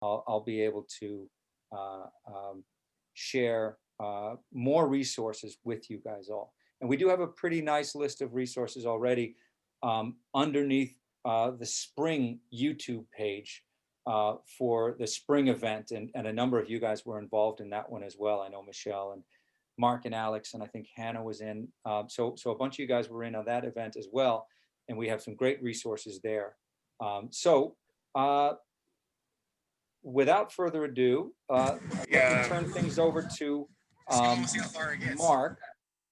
I'll be able to share more resources with you guys all. And we do have a pretty nice list of resources already underneath the spring YouTube page for the spring event. And a number of you guys were involved in that one as well. I know Michelle and Mark and Alex, and I think Hannah was in. So a bunch of you guys were in on that event as well. And we have some great resources there. Without further ado, let me turn things over to Mark.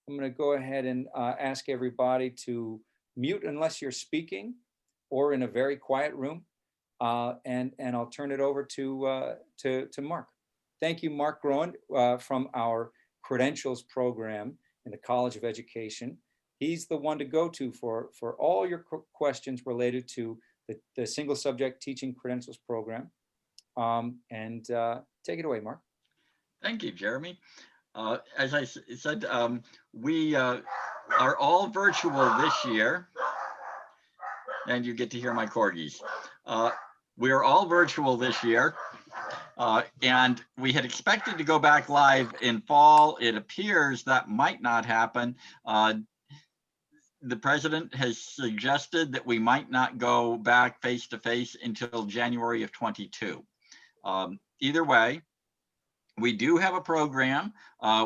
I'm going to go ahead and ask everybody to mute unless you're speaking or in a very quiet room, and I'll turn it over to Marc. Thank you, Marc Groen, from our credentials program in the College of Education. He's the one to go to for all your questions related to the single subject teaching credentials program. Take it away, Marc. Thank you, Jeremy. As I said, we are all virtual this year, and you get to hear my corgis. We are all virtual this year, and we had expected to go back live in fall. It appears that might not happen. The president has suggested that we might not go back face-to-face until January of 22. Either way, we do have a program.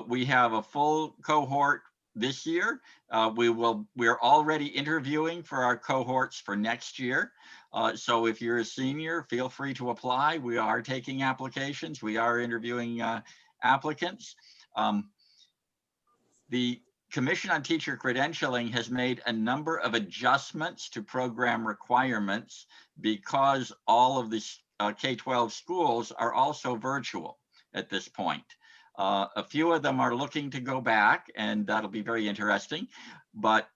We have a full cohort this year. We're already interviewing for our cohorts for next year. So if you're a senior, feel free to apply. We are taking applications. We are interviewing applicants. The Commission on Teacher Credentialing has made a number of adjustments to program requirements because all of the K-12 schools are also virtual at this point. A few of them are looking to go back, and that'll be very interesting, but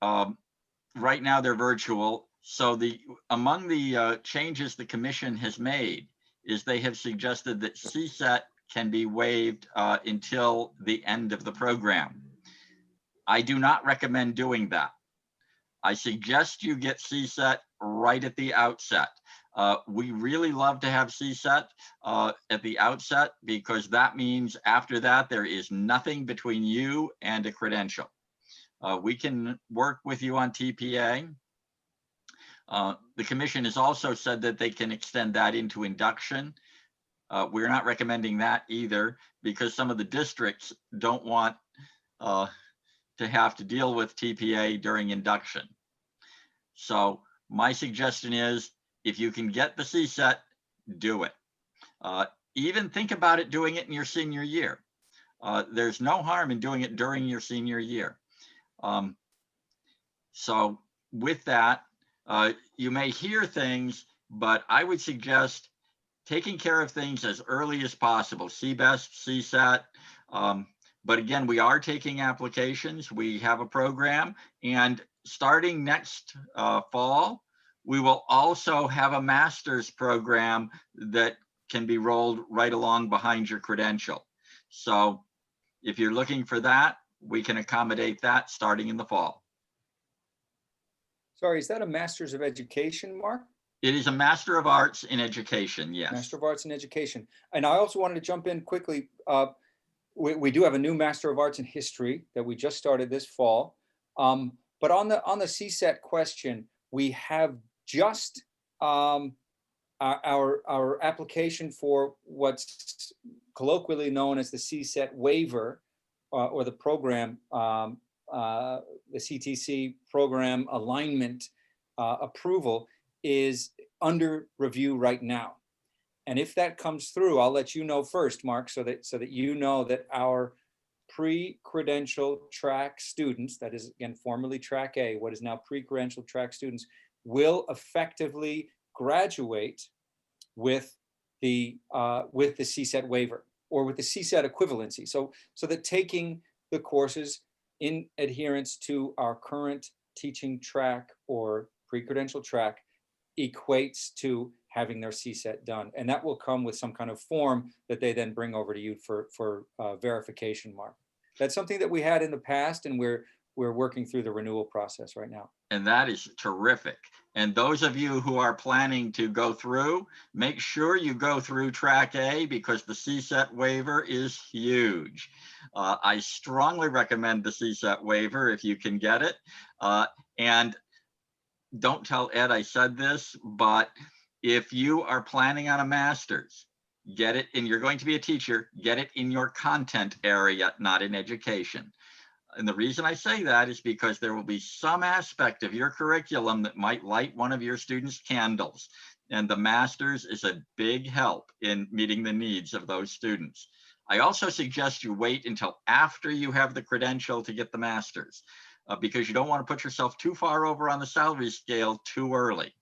right now they're virtual. So among the changes the Commission has made is they have suggested that CSET can be waived until the end of the program. I do not recommend doing that. I suggest you get CSET right at the outset. We really love to have CSET at the outset because that means after that, there is nothing between you and a credential. We can work with you on TPA. The Commission has also said that they can extend that into induction. We're not recommending that either because some of the districts don't want to have to deal with TPA during induction. So my suggestion is, if you can get the CSET, do it. Even think about it doing it in your senior year. There's no harm in doing it during your senior year. So with that, you may hear things, but I would suggest taking care of things as early as possible. CBEST, CSET. But again, we are taking applications. We have a program, and starting next fall, we will also have a master's program that can be rolled right along behind your credential. So if you're looking for that, we can accommodate that starting in the fall. Sorry, is that a Master's of Education, Marc? It is a Master of Arts in Education, yes. Master of Arts in Education. And I also wanted to jump in quickly. We do have a new Master of Arts in History that we just started this fall. But on the CSET question, we have just our application for what's colloquially known as the CSET waiver or the program, the CTC program alignment approval is under review right now. And if that comes through, I'll let you know first, Marc, so that you know that our pre-credential track students, that is again formerly track A, what is now pre-credential track students, will effectively graduate with the CSET waiver or with the CSET equivalency. So that taking the courses in adherence to our current teaching track or pre-credential track equates to having their CSET done. And that will come with some kind of form that they then bring over to you for verification, Marc. That's something that we had in the past, and we're we're working through the renewal process right now. And that is terrific. And those of you who are planning to go through, make sure you go through track A, because the CSET waiver is huge. I strongly recommend the CSET waiver if you can get it. And don't tell Ed I said this, but if you are planning on a master's, get it, and you're going to be a teacher, get it in your content area, not in education. And the reason I say that is because there will be some aspect of your curriculum that might light one of your students' candles. And the master's is a big help in meeting the needs of those students. I also suggest you wait until after you have the credential to get the master's, because you don't want to put yourself too far over on the salary scale too early.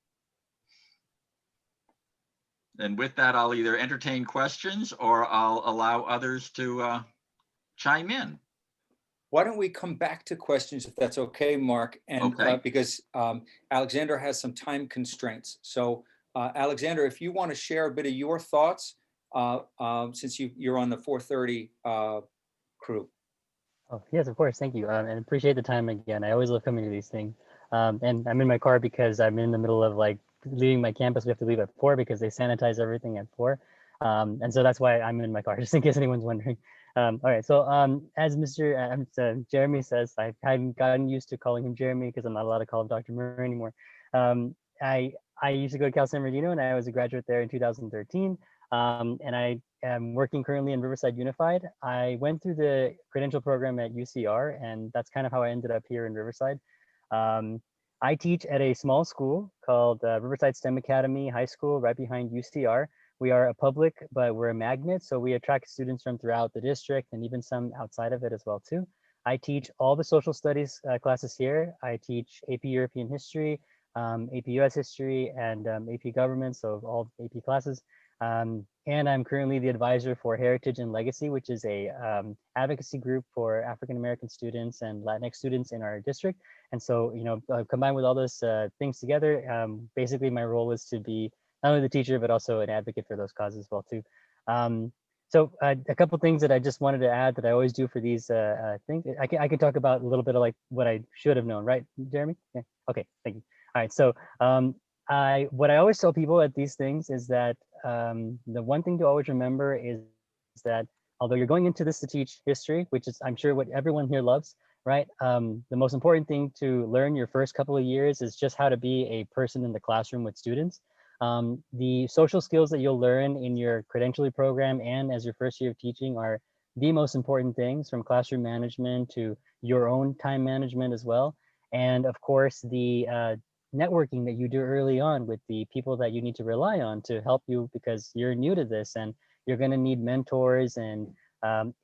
And with that, I'll either entertain questions or I'll allow others to chime in. Why don't we come back to questions if that's okay, Mark? And Okay. because Alexander has some time constraints. So Alexander, if you want to share a bit of your thoughts, since you're on the 4:30 crew. Oh, yes, of course. Thank you. And appreciate the time again. I always love coming to these things. And I'm in my car because I'm in the middle of like leaving my campus. We have to leave at 4 because they sanitize everything at 4. And so that's why I'm in my car, just in case anyone's wondering. All right. So as Mr. Jeremy says, I hadn't gotten used to calling him Jeremy because I'm not allowed to call him Dr. Murray anymore. I used to go to Cal San Bernardino, and I was a graduate there in 2013. And I am working currently in Riverside Unified. I went through the credential program at UCR, and that's kind of how I ended up here in Riverside. I teach at a small school called Riverside STEM Academy High School, right behind UCR. We are a public, but we're a magnet, so we attract students from throughout the district and even some outside of it as well too. I teach all the social studies classes here. I teach AP European History, AP US History, and AP Government, so all AP classes. And I'm currently the advisor for Heritage and Legacy, which is a advocacy group for African American students and Latinx students in our district. And so, you know, combined with all those things together, basically my role is to be not only the teacher, but also an advocate for those causes as well too. So a couple things that I just wanted to add that I always do for these things. I can talk about a little bit of like what I should have known, right, Jeremy? Yeah. Okay, thank you. All right, so what I always tell people at these things is that the one thing to always remember is that although you're going into this to teach history, which is I'm sure what everyone here loves, right? The most important thing to learn your first couple of years is just how to be a person in the classroom with students. The social skills that you'll learn in your credentialing program and as your first year of teaching are the most important things, from classroom management to your own time management as well. And of course, the networking that you do early on with the people that you need to rely on to help you, because you're new to this and you're going to need mentors. And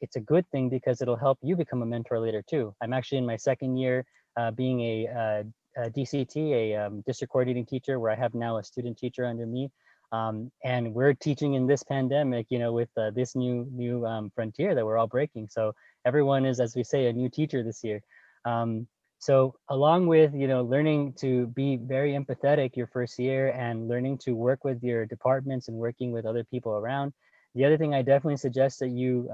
it's a good thing because it'll help you become a mentor later too. I'm actually in my second year being a DCT, a district coordinating teacher, where I have now a student teacher under me. And we're teaching in this pandemic, you know, with this new frontier that we're all breaking. So everyone is, as we say, a new teacher this year. So along with, you know, learning to be very empathetic your first year and learning to work with your departments and working with other people around, the other thing I definitely suggest that you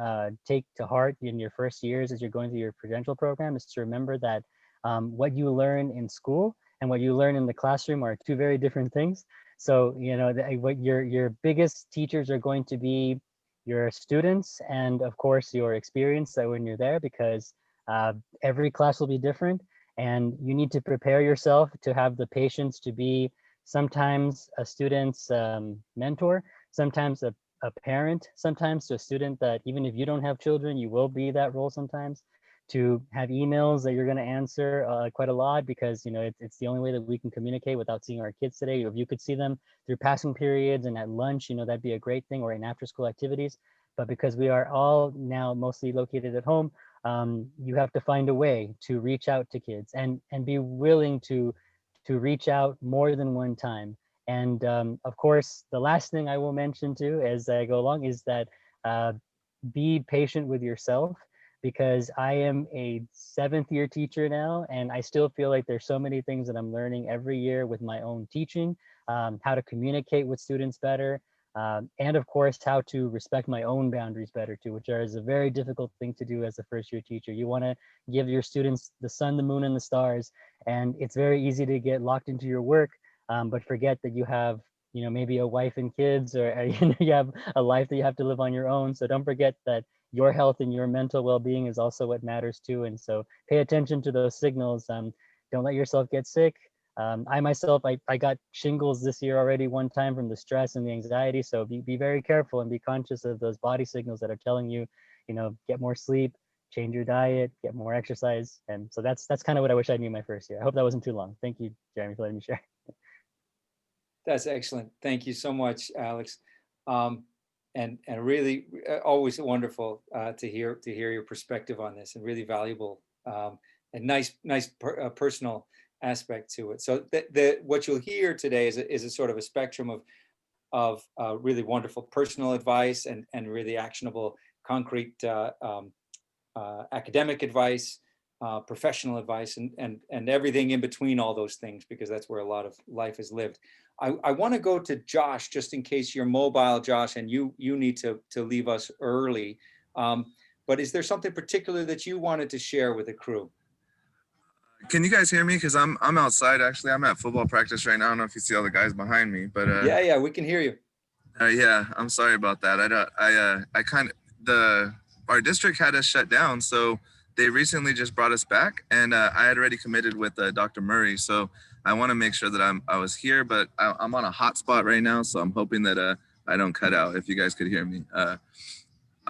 take to heart in your first years as you're going through your credential program is to remember that what you learn in school and what you learn in the classroom are two very different things. So, you know, what your biggest teachers are going to be your students and of course your experience that when you're there, because every class will be different. And you need to prepare yourself to have the patience to be sometimes a student's mentor, sometimes a parent, sometimes to a student that even if you don't have children, you will be that role sometimes, to have emails that you're going to answer quite a lot because, you know, it's the only way that we can communicate without seeing our kids today. If you could see them through passing periods and at lunch, you know, that'd be a great thing, or in after school activities. But because we are all now mostly located at home, you have to find a way to reach out to kids and be willing to reach out more than one time. And of course, the last thing I will mention too as I go along is that be patient with yourself, because I am a 7th year teacher now, and I still feel like there's so many things that I'm learning every year with my own teaching, how to communicate with students better, and of course, how to respect my own boundaries better too, which is a very difficult thing to do as a first-year teacher. You want to give your students the sun, the moon, and the stars, and it's very easy to get locked into your work, but forget that you have, maybe a wife and kids, or you have a life that you have to live on your own. So don't forget that your health and your mental well-being is also what matters too. And so pay attention to those signals. Don't let yourself get sick. I myself, I got shingles this year already one time from the stress and the anxiety. So be very careful and be conscious of those body signals that are telling you, get more sleep, change your diet, get more exercise. And so that's kind of what I wish I knew my first year. I hope that wasn't too long. Thank you, Jeremy, for letting me share. That's excellent. Thank you so much, Alex. And really always wonderful to hear your perspective on this, and really valuable and nice personal aspect to it. So what you'll hear today is a sort of a spectrum of really wonderful personal advice and really actionable, concrete academic advice, professional advice, and everything in between all those things, because that's where a lot of life is lived. I want to go to Josh, just in case you're mobile, Josh, and you need to leave us early. But is there something particular that you wanted to share with the crew? Can you guys hear me? Because I'm outside, actually. I'm at football practice right now. I don't know if you see all the guys behind me, but yeah, we can hear you. Yeah, I'm sorry about that. Our district had us shut down, so they recently just brought us back, and I had already committed with Dr. Murray, so I want to make sure that I was here, but I'm on a hotspot right now, so I'm hoping that I don't cut out, if you guys could hear me.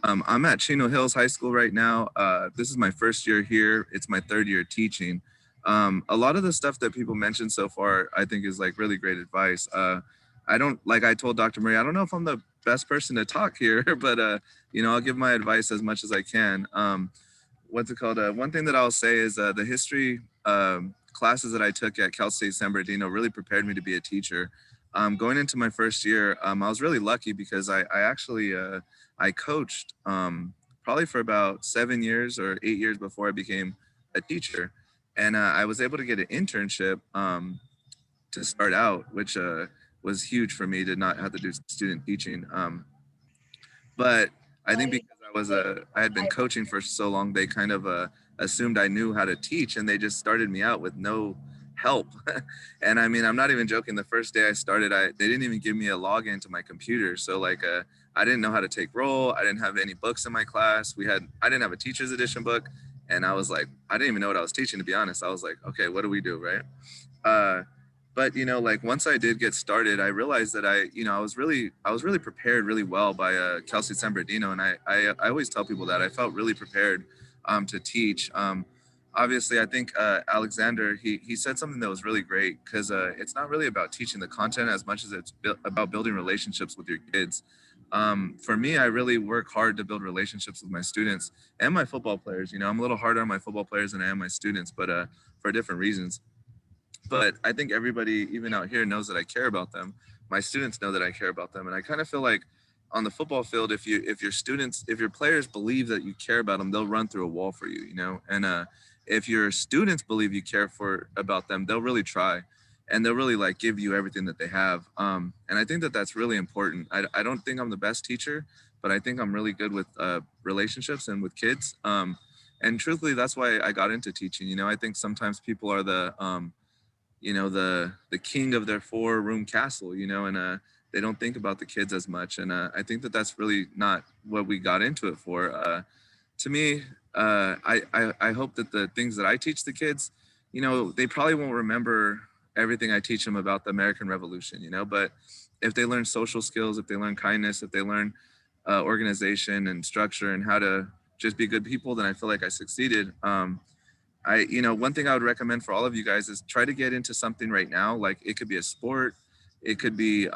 I'm at Chino Hills High School right now. This is my first year here. It's my third year teaching. A lot of the stuff that people mentioned so far, I think, is like really great advice. Like I told Dr. Murray, I don't know if I'm the best person to talk here, but I'll give my advice as much as I can. What's it called? One thing that I'll say is the history classes that I took at Cal State San Bernardino really prepared me to be a teacher. Going into my first year, I was really lucky because I actually coached probably for about 7 years or 8 years before I became a teacher. And I was able to get an internship to start out, which was huge for me to not have to do student teaching. But I think because I had been coaching for so long, they kind of assumed I knew how to teach, and they just started me out with no help. And I mean, I'm not even joking. The first day I started, they didn't even give me a login to my computer. So like, I didn't know how to take roll. I didn't have any books in my class. I didn't have a teacher's edition book. And I was like, I didn't even know what I was teaching, to be honest. I was like, okay, what do we do, right? But like once I did get started, I realized that I was really prepared really well by Cal State San Bernardino, and I always tell people that I felt really prepared to teach. Obviously, I think Alexander he said something that was really great, because it's not really about teaching the content as much as it's about building relationships with your kids. For me, I really work hard to build relationships with my students and my football players. I'm a little harder on my football players than I am my students, but for different reasons. But I think everybody, even out here, knows that I care about them. My students know that I care about them. And I kind of feel like on the football field, if your players believe that you care about them, they'll run through a wall for you, And if your students believe you care about them, they'll really try. And they'll really like give you everything that they have. And I think that that's really important. I don't think I'm the best teacher, but I think I'm really good with relationships and with kids. And truthfully, that's why I got into teaching. I think sometimes people are the king of their 4-room castle, and they don't think about the kids as much. And I think that that's really not what we got into it for. To me, I hope that the things that I teach the kids, they probably won't remember everything I teach them about the American Revolution, but if they learn social skills, if they learn kindness, if they learn organization and structure and how to just be good people, then I feel like I succeeded. One thing I would recommend for all of you guys is try to get into something right now. Like it could be a sport, it could be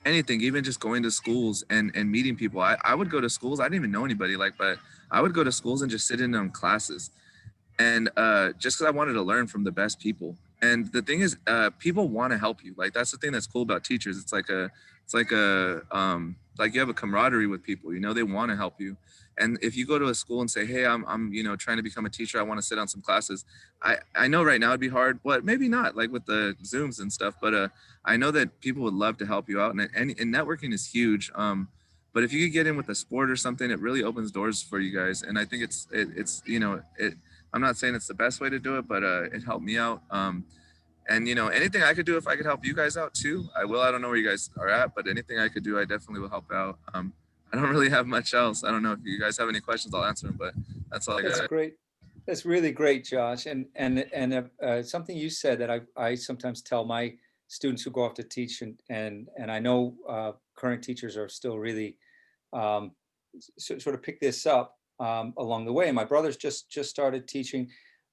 anything, even just going to schools and meeting people. I would go to schools. I didn't even know anybody, but I would go to schools and just sit in on classes. And just because I wanted to learn from the best people. And the thing is, people want to help you. Like that's the thing that's cool about teachers. It's like a like you have a camaraderie with people, you know, they want to help you. And if you go to a school and say, hey, I'm you know, trying to become a teacher, I want to sit on some classes. I know right now it'd be hard, but maybe not, like with the Zooms and stuff. But I know that people would love to help you out, and networking is huge. But if you could get in with a sport or something, it really opens doors for you guys. And I think it's you know, I'm not saying it's the best way to do it, but it helped me out. And you know, anything I could do, if I could help you guys out too, I will. I don't know where you guys are at, but anything I could do, I definitely will help out. I don't really have much else. I don't know if you guys have any questions, I'll answer them, but that's all I That's got. great. That's really great, Josh. And something you said that I sometimes tell my students who go off to teach, and I know current teachers are still really sort of pick this up along the way. And my brother's just started teaching.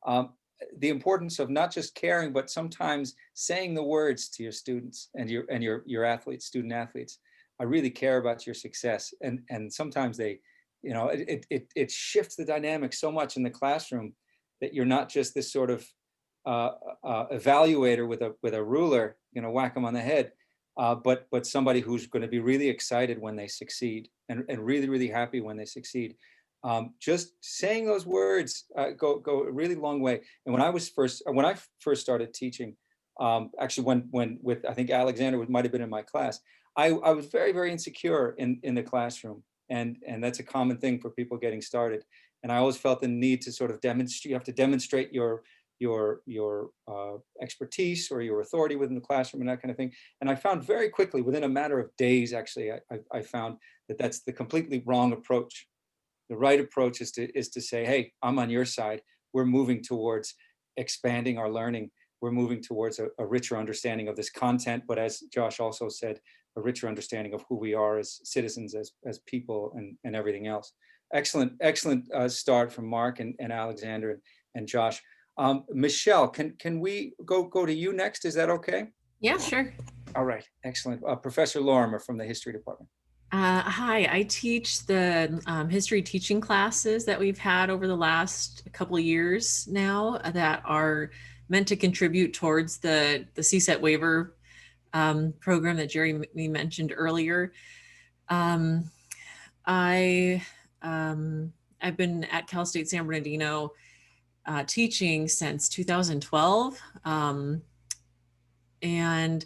The importance of not just caring, but sometimes saying the words to your students and your athletes, student athletes. I really care about your success, and sometimes they, you know, it shifts the dynamic so much in the classroom that you're not just this sort of evaluator with a ruler, you know, whack them on the head, but somebody who's going to be really excited when they succeed and really happy when they succeed. Just saying those words go a really long way. And when I first started teaching, actually when with, I think Alexander might have been in my class, I was very insecure in the classroom, and that's a common thing for people getting started. And I always felt the need to sort of demonstrate. You have to demonstrate your expertise or your authority within the classroom and that kind of thing. And I found very quickly, within a matter of days, actually, I found that that's the completely wrong approach. The right approach is to say, hey, I'm on your side. We're moving towards expanding our learning. We're moving towards a richer understanding of this content, but as Josh also said, a richer understanding of who we are as citizens, as people, and everything else. Excellent start from Mark and Alexander and Josh. Michelle, can we go to you next? Is that okay? Yeah, sure. All right, excellent. Professor Lorimer from the history department. Hi, I teach the history teaching classes that we've had over the last couple of years now that are meant to contribute towards the CSET waiver program that Jerry mentioned earlier. I've been at Cal State San Bernardino teaching since 2012. And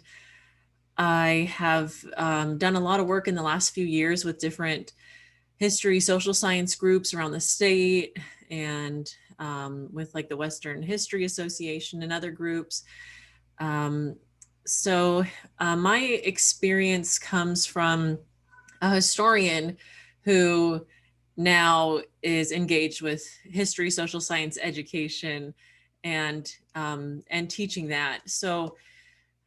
I have done a lot of work in the last few years with different history, social science groups around the state, and with like the Western History Association and other groups. So my experience comes from a historian who now is engaged with history, social science education, and teaching that. So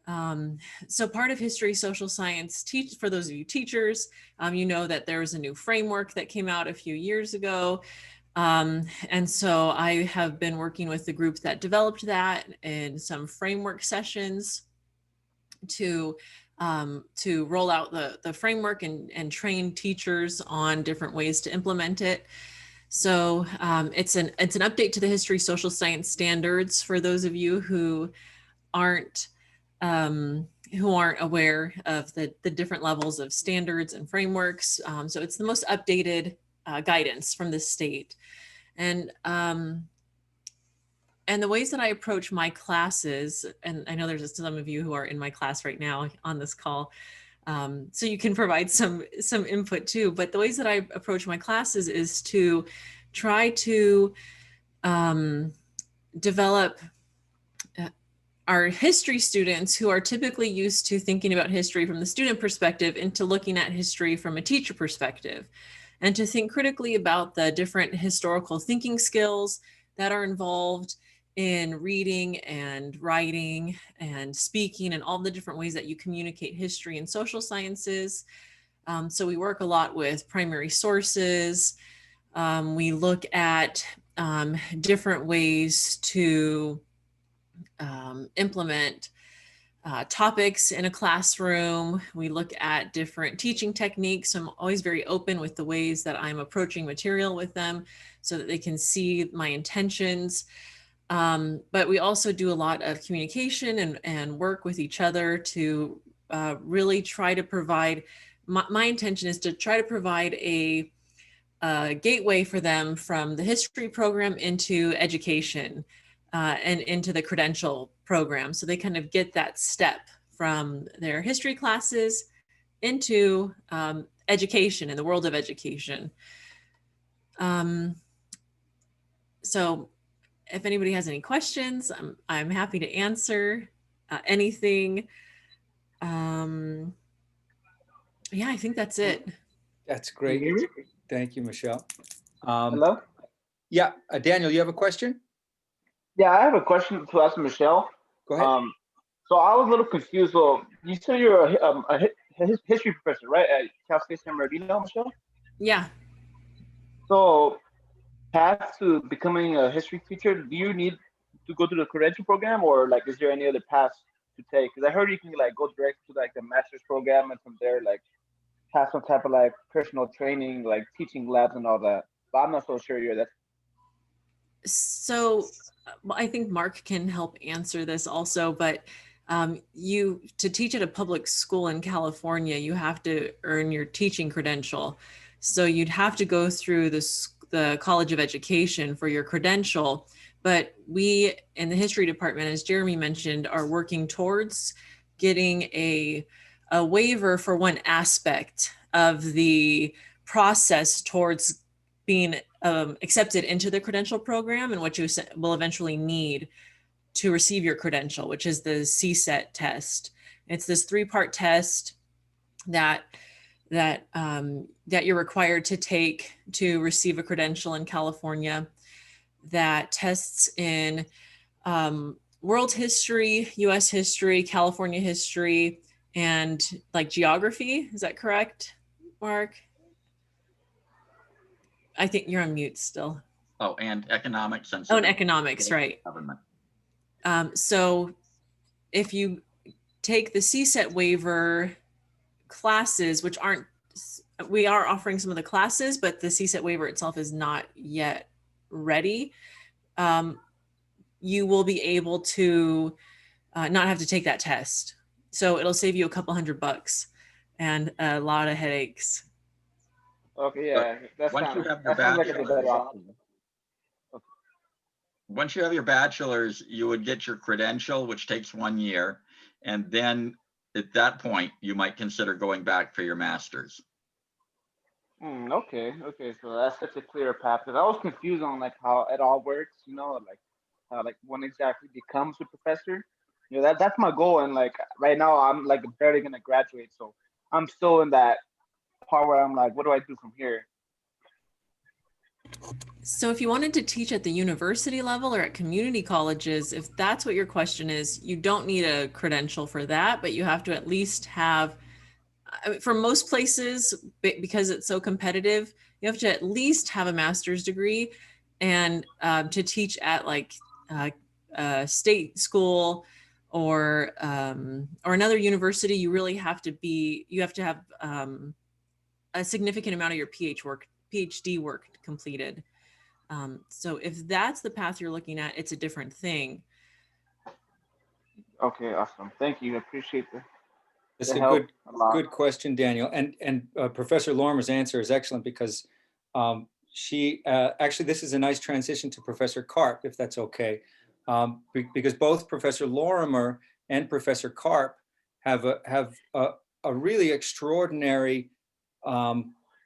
part of history, social science, for those of you teachers, you know that there was a new framework that came out a few years ago. And so I have been working with the group that developed that in some framework sessions to roll out the framework and train teachers on different ways to implement it. So it's an update to the history, social science standards for those of you who aren't aware of the different levels of standards and frameworks. So it's the most updated guidance from the state. And the ways that I approach my classes, and I know there's some of you who are in my class right now on this call, so you can provide some input too, but the ways that I approach my classes is to try to develop our history students who are typically used to thinking about history from the student perspective into looking at history from a teacher perspective, and to think critically about the different historical thinking skills that are involved in reading and writing and speaking and all the different ways that you communicate history and social sciences. So we work a lot with primary sources. We look at different ways to implement topics in a classroom. We look at different teaching techniques. I'm always very open with the ways that I'm approaching material with them so that they can see my intentions. But we also do a lot of communication and work with each other to really try to provide my intention is to try to provide a gateway for them from the history program into education and into the credential program. So they kind of get that step from their history classes into education, in the world of education. So if anybody has any questions, I'm happy to answer anything. Yeah, I think that's it. That's Can you great. hear me? Thank you, Michelle. Hello? Yeah, Daniel, you have a question? Yeah, I have a question to ask Michelle. Go ahead. So I was a little confused. So you said you're a history professor, right, at Cal State San Bernardino, Michelle? Yeah. So path to becoming a history teacher, do you need to go through the credential program, or like is there any other path to take? Because I heard you can like go direct to like the master's program and from there like have some type of like personal training, like teaching labs and all that. But I'm not so sure you're that. So I think Mark can help answer this also, but you, to teach at a public school in California, you have to earn your teaching credential. So you'd have to go through the College of Education for your credential. But we in the history department, as Jeremy mentioned, are working towards getting a waiver for one aspect of the process towards being accepted into the credential program, and what you will eventually need to receive your credential, which is the CSET test. It's this 3-part test that you're required to take to receive a credential in California, that tests in world history, US history, California history, and like geography. Is that correct, Mark? I think you're on mute still. Oh, and economics and Oh, and economics, right. government. So if you take the CSET waiver classes, which aren't, we are offering some of the classes, but the CSET waiver itself is not yet ready, you will be able to not have to take that test. So it'll save you a couple $100 and a lot of headaches. Okay, yeah, that Once sounds you have your like a better bachelor's, option. once you have your bachelor's, you would get your credential, which takes 1 year. And then at that point, you might consider going back for your master's. Okay, so that's such a clear path. Because I was confused on like how it all works, like how like one exactly becomes a professor. That's my goal, and like right now I'm like barely gonna graduate, so I'm still in that part where I'm like, what do I do from here? So if you wanted to teach at the university level or at community colleges, if that's what your question is, you don't need a credential for that, but you have to at least have, for most places, because it's so competitive, you have to at least have a master's degree. And to teach at like a state school or another university, you really have to have a significant amount of your PhD work completed. So if that's the path you're looking at, it's a different thing. Okay, awesome. Thank you. I appreciate the That's a help good question, Daniel. And Professor Lorimer's answer is excellent, because she actually, this is a nice transition to Professor Karp, if that's okay, because both Professor Lorimer and Professor Karp have a really extraordinary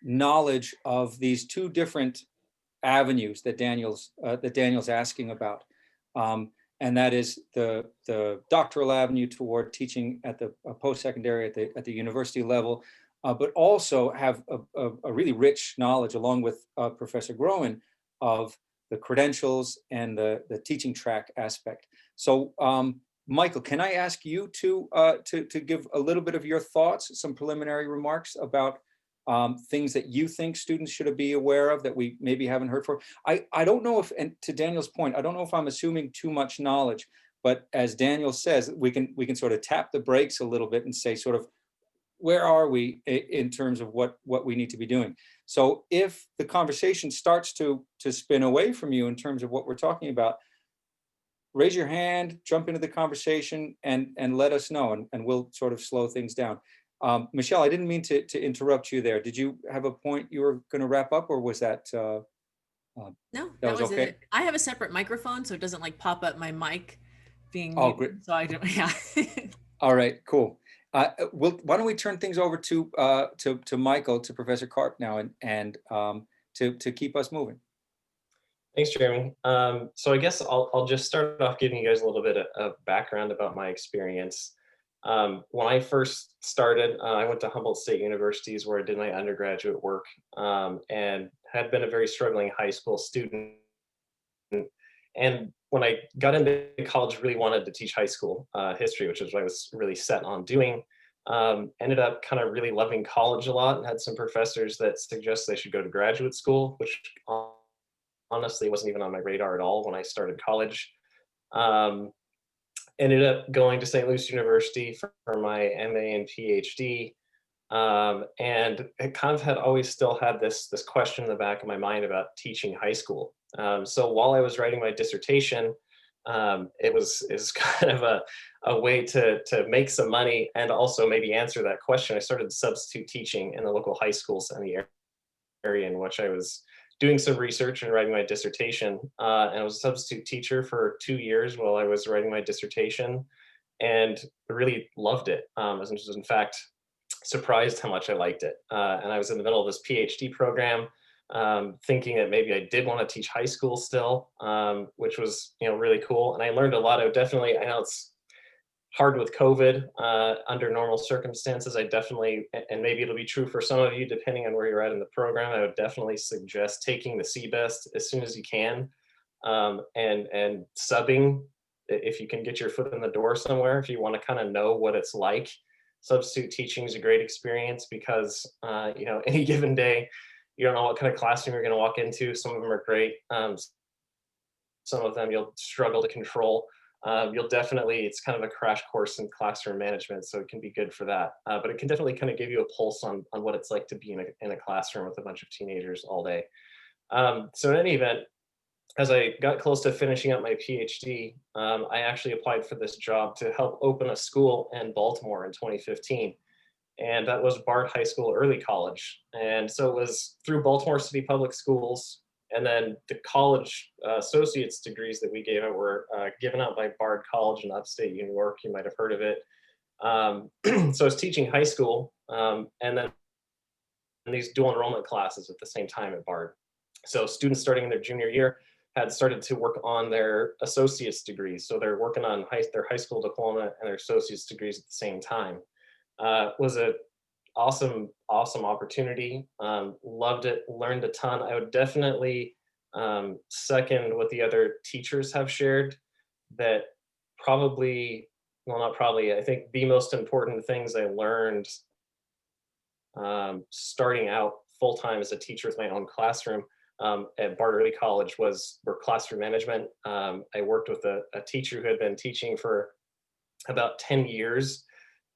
knowledge of these two different avenues that Daniel's asking about. And that is the doctoral avenue toward teaching at the post-secondary at the university level, but also have a really rich knowledge, along with Professor Groen, of the credentials and the teaching track aspect. So Michael, can I ask you to give a little bit of your thoughts, some preliminary remarks about things that you think students should be aware of that we maybe haven't heard for? I don't know if, and to Daniel's point, I don't know if I'm assuming too much knowledge, but as Daniel says, we can sort of tap the brakes a little bit and say sort of, where are we in terms of what we need to be doing? So if the conversation starts to spin away from you in terms of what we're talking about, raise your hand, jump into the conversation, and let us know, and we'll sort of slow things down. Michelle, I didn't mean to interrupt you there. Did you have a point you were going to wrap up, or was that? No, that that was was okay? it. I have a separate microphone, so it doesn't like pop up my mic being Oh, muted, great. so I don't, yeah. All right, cool. Why don't we turn things over to Michael, to Professor Karp now, and to keep us moving. Thanks, Jeremy. So I guess I'll just start off giving you guys a little bit of background about my experience. When I first started, I went to Humboldt State Universities where I did my undergraduate work, and had been a very struggling high school student. And when I got into college, really wanted to teach high school history, which is what I was really set on doing. Ended up kind of really loving college a lot, and had some professors that suggested I should go to graduate school, which honestly wasn't even on my radar at all when I started college. Ended up going to St. Louis University for my MA and PhD. And it kind of had always still had this question in the back of my mind about teaching high school. So while I was writing my dissertation, it was kind of a way to make some money and also maybe answer that question. I started substitute teaching in the local high schools in the area in which I was doing some research and writing my dissertation. And I was a substitute teacher for 2 years while I was writing my dissertation, and really loved it. I was in fact surprised how much I liked it. And I was in the middle of this PhD program, thinking that maybe I did want to teach high school still, which was really cool. And I learned a lot. I know it's hard with COVID under normal circumstances. I definitely, and maybe it'll be true for some of you, depending on where you're at in the program, I would definitely suggest taking the CBEST as soon as you can, and subbing if you can get your foot in the door somewhere, if you want to kind of know what it's like. Substitute teaching is a great experience because, any given day, you don't know what kind of classroom you're going to walk into. Some of them are great. Some of them you'll struggle to control. It's kind of a crash course in classroom management, so it can be good for that. But it can definitely kind of give you a pulse on what it's like to be in a classroom with a bunch of teenagers all day. So in any event, as I got close to finishing up my PhD, I actually applied for this job to help open a school in Baltimore in 2015. And that was Bard High School Early College. And so it was through Baltimore City Public Schools. And then the college associate's degrees that we gave out were given out by Bard College in upstate New York. You might have heard of it. So I was teaching high school, and then these dual enrollment classes at the same time at Bard. So students starting in their junior year had started to work on their associate's degrees. So they're working on their high school diploma and their associate's degrees at the same time. Was a awesome opportunity. Loved it, learned a ton. I would definitely second what the other teachers have shared, that I think the most important things I learned starting out full-time as a teacher with my own classroom at Bard Early College were classroom management. I worked with a teacher who had been teaching for about 10 years.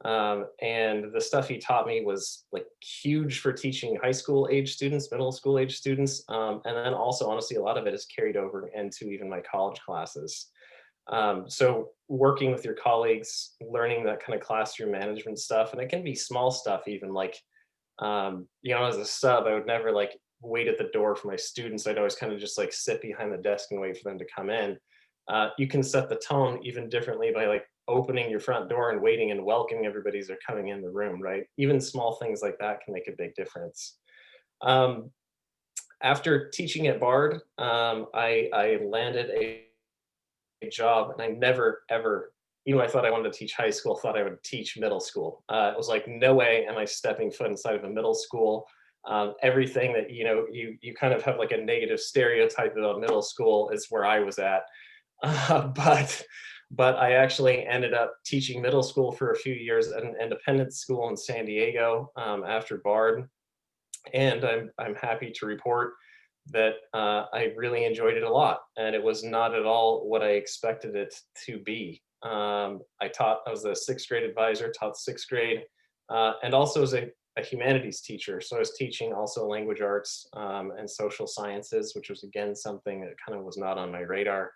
And the stuff he taught me was like huge for teaching high school age students, middle school age students. And then also, honestly, a lot of it is carried over into even my college classes. So working with your colleagues, learning that kind of classroom management stuff, and it can be small stuff, even like, as a sub, I would never like wait at the door for my students. I'd always kind of just like sit behind the desk and wait for them to come in. You can set the tone even differently by like opening your front door and waiting and welcoming everybody as they're coming in the room, right? Even small things like that can make a big difference. After teaching at Bard, I landed a job, and I never, ever, even when I thought I wanted to teach high school, thought I would teach middle school. It was like, no way am I stepping foot inside of a middle school. Everything that, you kind of have like a negative stereotype about middle school is where I was at. But I actually ended up teaching middle school for a few years at an independent school in San Diego after Bard. And I'm happy to report that I really enjoyed it a lot. And it was not at all what I expected it to be. I was a sixth grade advisor, taught sixth grade, and also as a humanities teacher. So I was teaching also language arts and social sciences, which was again something that kind of was not on my radar.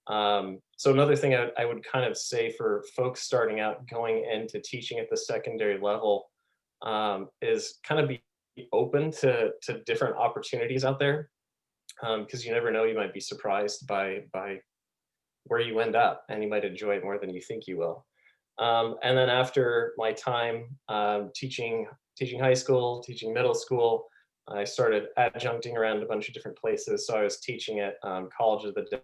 So another thing I would kind of say for folks starting out going into teaching at the secondary level, is kind of be open to different opportunities out there, because you never know, you might be surprised by where you end up, and you might enjoy it more than you think you will. And then after my time teaching high school, teaching middle school, I started adjuncting around a bunch of different places. So I was teaching at College of the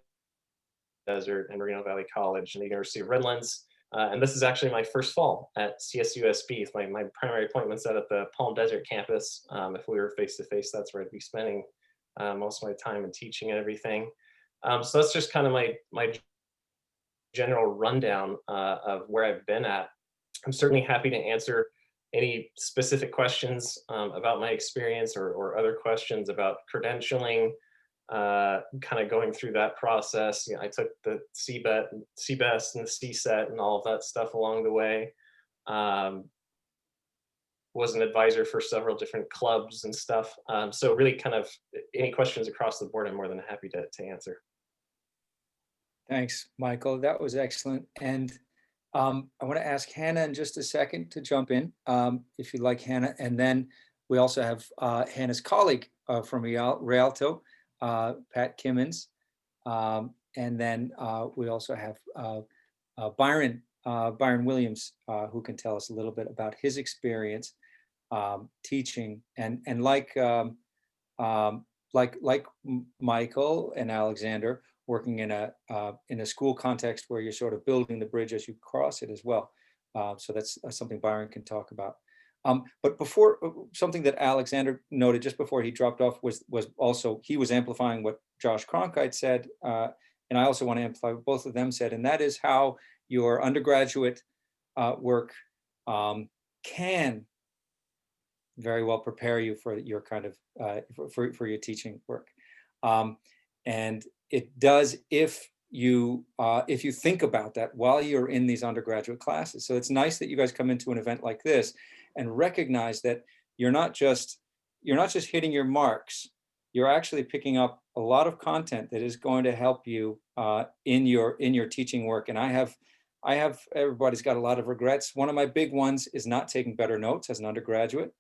Desert and Moreno Valley College and the University of Redlands. And this is actually my first fall at CSUSB. My primary appointment's out at the Palm Desert campus. If we were face-to-face, that's where I'd be spending most of my time and teaching and everything. So that's just kind of my general rundown of where I've been at. I'm certainly happy to answer any specific questions about my experience or other questions about credentialing, kind of going through that process. You know, I took the CBEST and the CSET and all of that stuff along the way. Was an advisor for several different clubs and stuff. So really kind of any questions across the board, I'm more than happy to answer. Thanks, Michael. That was excellent. And I want to ask Hannah in just a second to jump in, if you'd like, Hannah. And then we also have Hannah's colleague from Rialto, Pat Kimmons. And then we also have Byron Williams, who can tell us a little bit about his experience teaching. And like Michael and Alexander, working in a school context where you're sort of building the bridge as you cross it as well. So that's something Byron can talk about. But before, something that Alexander noted just before he dropped off was also, he was amplifying what Josh Cronkite said, and I also want to amplify what both of them said, and that is how your undergraduate work can very well prepare you for your kind of, for your teaching work. And it does if you think about that while you're in these undergraduate classes. So it's nice that you guys come into an event like this and recognize that you're not just hitting your marks. You're actually picking up a lot of content that is going to help you in your teaching work. And I have everybody's got a lot of regrets. One of my big ones is not taking better notes as an undergraduate,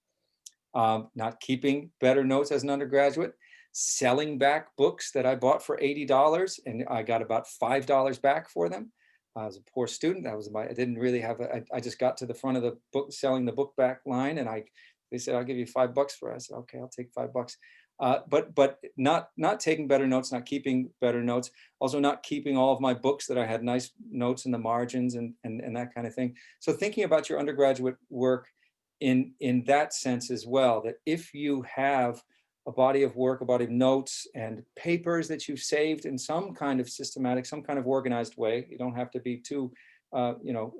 not keeping better notes as an undergraduate, selling back books that I bought for $80 and I got about $5 back for them. I was a poor student. I didn't really have I just got to the front of the book, selling the book back line, and they said, I'll give you $5 for it. I said, okay, I'll take $5. But not taking better notes, not keeping better notes, also not keeping all of my books that I had nice notes in the margins and that kind of thing. So thinking about your undergraduate work in that sense as well, that if you have a body of work, a body of notes and papers that you've saved in some kind of systematic, some kind of organized way. You don't have to be too,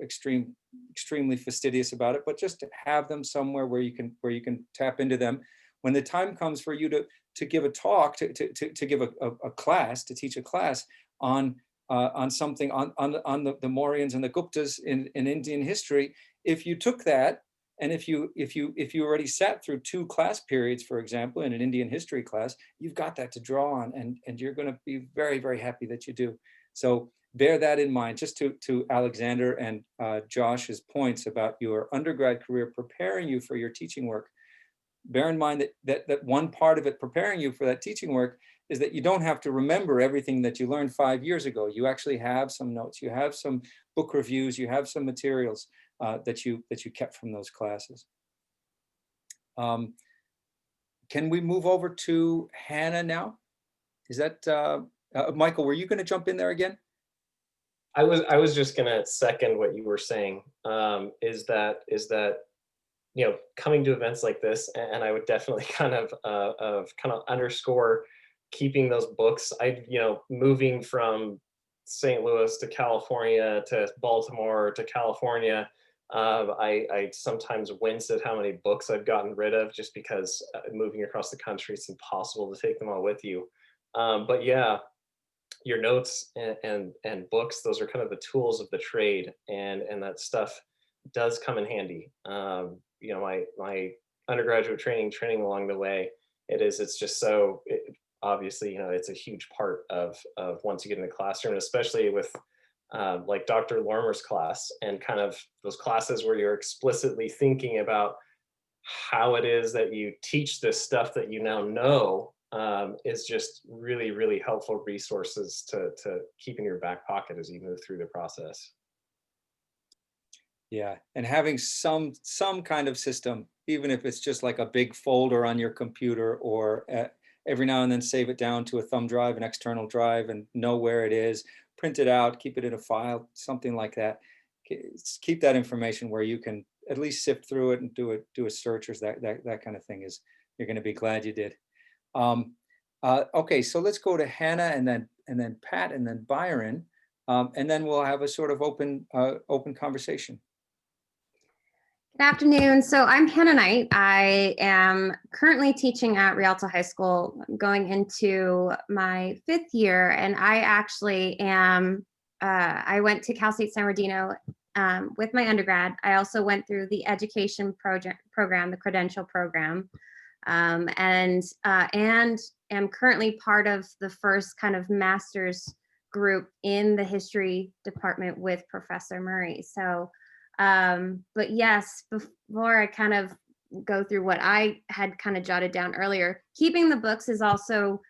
extremely fastidious about it, but just to have them somewhere where you can tap into them. When the time comes for you to give a talk, to give a class, to teach a class on something on the Mauryans and the Guptas in Indian history, if you took that, and if you already sat through 2 class periods, for example, in an Indian history class, you've got that to draw on, and you're going to be very, very happy that you do. So bear that in mind. Just to Alexander and Josh's points about your undergrad career preparing you for your teaching work, bear in mind that one part of it preparing you for that teaching work is that you don't have to remember everything that you learned 5 years ago. You actually have some notes, you have some book reviews, you have some materials that you kept from those classes. Can we move over to Hannah now? Is that Michael? Were you going to jump in there again? I was just going to second what you were saying. Is that coming to events like this, and I would definitely kind of underscore keeping those books. Moving from St. Louis to California to Baltimore to California. I sometimes wince at how many books I've gotten rid of just because moving across the country, it's impossible to take them all with you. But yeah, your notes and books, those are kind of the tools of the trade, and that stuff does come in handy. My undergraduate training along the way, it's just so obviously, it's a huge part of once you get in the classroom, especially with like Dr. Lorimer's class and kind of those classes where you're explicitly thinking about how it is that you teach this stuff that you now know is just really, really helpful resources to keep in your back pocket as you move through the process. Yeah, and having some kind of system, even if it's just like a big folder on your computer, or every now and then save it down to a thumb drive, an external drive, and know where it is, print it out, keep it in a file, something like that. Keep that information where you can at least sift through it and do a search or that kind of thing. Is you're going to be glad you did. Okay, so let's go to Hannah and then Pat and then Byron, and then we'll have a sort of open conversation. Good afternoon. So I'm Hannah Knight. I am currently teaching at Rialto High School, going into my 5th year, and I actually am, I went to Cal State San Bernardino with my undergrad. I also went through the education program, the credential program, and am currently part of the first kind of master's group in the history department with Professor Murray. So but yes, before I kind of go through what I had kind of jotted down earlier, keeping the books is also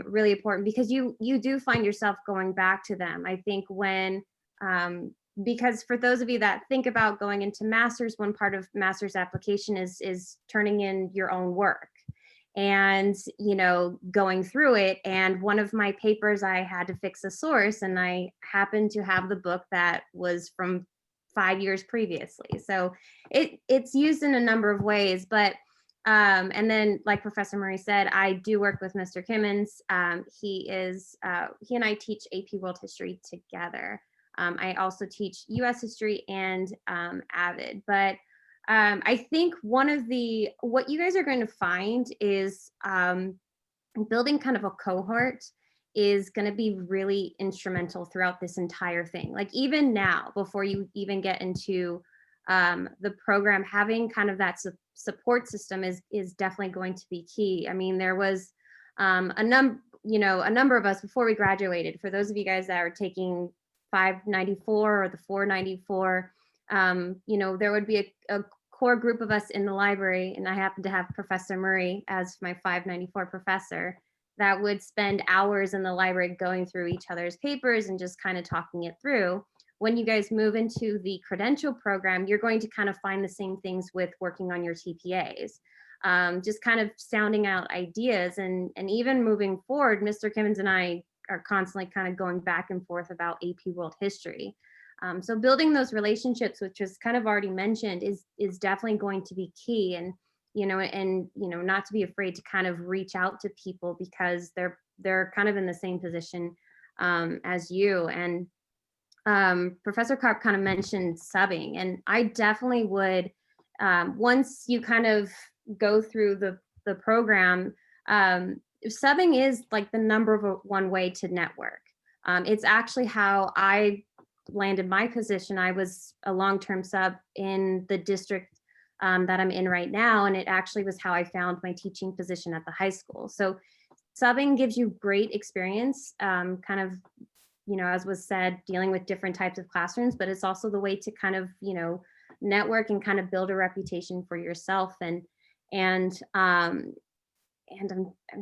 really important, because you do find yourself going back to them. I think when, because for those of you that think about going into master's, one part of master's application is turning in your own work and, you know, going through it. And one of my papers, I had to fix a source, and I happened to have the book that was from 5 years previously. So it's used in a number of ways, but and then, like Professor Murray said, I do work with Mr. Kimmons. He and I teach AP World History together. I also teach US History and Avid, but I think what you guys are going to find is building kind of a cohort is going to be really instrumental throughout this entire thing. Like even now, before you even get into the program, having kind of that support system is definitely going to be key. I mean, there was a number of us before we graduated. For those of you guys that are taking 594 or the 494, there would be a core group of us in the library, and I happen to have Professor Murray as my 594 professor, that would spend hours in the library going through each other's papers and just kind of talking it through. When you guys move into the credential program, you're going to kind of find the same things with working on your TPAs, just kind of sounding out ideas. And even moving forward, Mr. Kimmons and I are constantly kind of going back and forth about AP World History. So building those relationships, which was kind of already mentioned, is definitely going to be key. And not to be afraid to kind of reach out to people, because they're kind of in the same position as you. And Professor Karp kind of mentioned subbing, and I definitely would, once you kind of go through the program, subbing is like the #1 way to network. It's actually how I landed my position. I was a long-term sub in the district that I'm in right now. And it actually was how I found my teaching position at the high school. So subbing gives you great experience, kind of, as was said, dealing with different types of classrooms, but it's also the way to kind of, network and kind of build a reputation for yourself. And I'm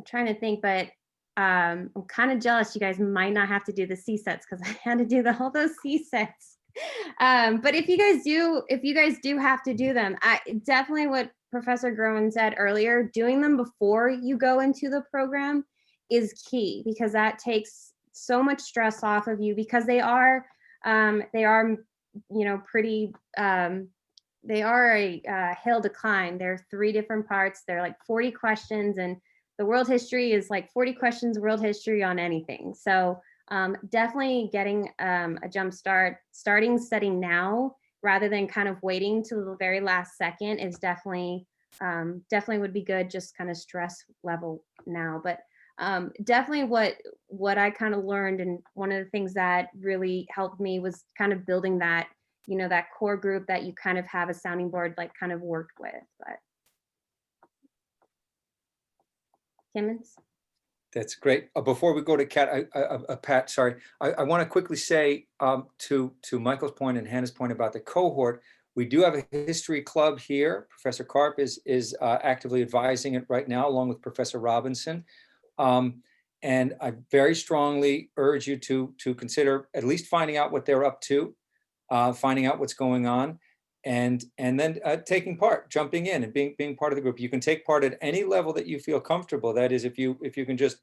trying to think, but I'm kind of jealous you guys might not have to do the C-sets, because I had to do all those C-sets. But if you guys do have to do them, definitely what Professor Groen said earlier, doing them before you go into the program is key, because that takes so much stress off of you, because they are pretty, they are a hill to climb. There are 3 different parts. They're like 40 questions, and the world history is like 40 questions world history on anything. So definitely getting a jump start, starting studying now rather than kind of waiting till the very last second is definitely would be good, just kind of stress level now. But definitely what I kind of learned, and one of the things that really helped me was kind of building that, that core group that you kind of have a sounding board, like kind of worked with. But Kimmons? That's great. Before we go to Pat, sorry, I want to quickly say to Michael's point and Hannah's point about the cohort, We do have a history club here. Professor Karp is actively advising it right now, along with Professor Robinson. And I very strongly urge you to consider at least finding out what they're up to, finding out what's going on, and then taking part, jumping in and being part of the group. You can take part at any level that you feel comfortable. That is, if you can just,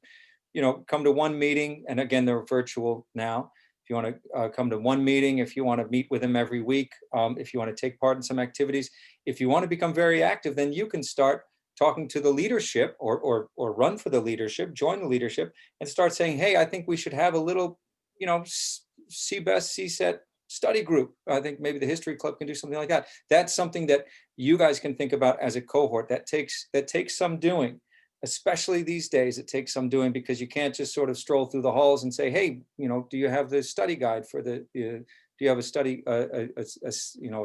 come to one meeting, and again, they're virtual now. If you want to come to one meeting, if you want to meet with them every week, if you want to take part in some activities, if you want to become very active, then you can start talking to the leadership or run for the leadership, join the leadership, and start saying, hey, I think we should have a little, CBEST, CSET study group. I think maybe the history club can do something like that. That's something that you guys can think about as a cohort. That takes some doing, especially these days. It takes some doing, because you can't just sort of stroll through the halls and say, hey, do you have the study guide for do you have a study, a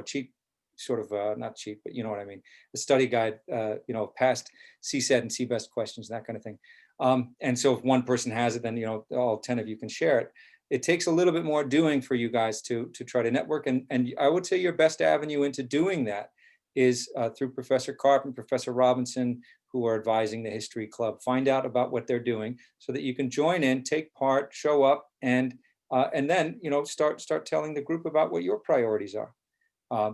cheap sort of, not cheap, but you know what I mean, the study guide, past CSET and CBEST questions, that kind of thing. And so if one person has it, then, all 10 of you can share it. It takes a little bit more doing for you guys to try to network. And I would say your best avenue into doing that is through Professor Karp and Professor Robinson, who are advising the history club. Find out about what they're doing so that you can join in, take part, show up, and then, start telling the group about what your priorities are.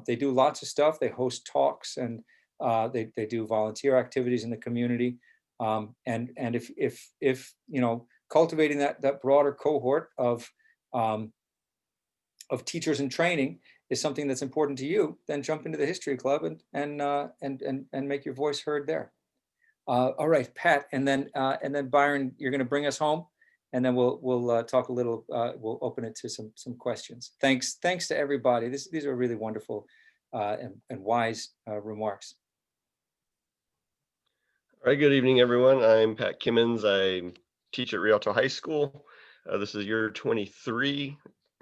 They do lots of stuff. They host talks, and they do volunteer activities in the community. And if cultivating that broader cohort of teachers in training is something that's important to you, then jump into the history club and make your voice heard there. All right, Pat, and then Byron, you're going to bring us home, and then we'll talk a little. We'll open it to some questions. Thanks to everybody. These are really wonderful and wise remarks. All right, good evening, everyone. I'm Pat Kimmons. I teach at Rialto High School. This is year 23.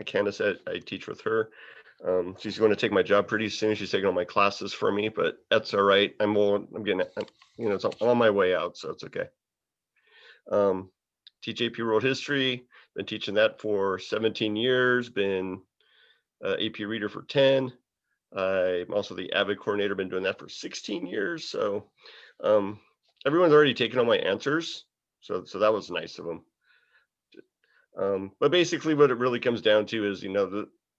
Candace said I teach with her. She's going to take my job pretty soon. She's taking all my classes for me, but that's all right. I'm getting, it's on my way out, so it's okay. Teach AP World History. Been teaching that for 17 years. Been AP Reader for 10. I'm also the AVID coordinator. Been doing that for 16 years. So everyone's already taken all my answers. So that was nice of them. But basically what it really comes down to is,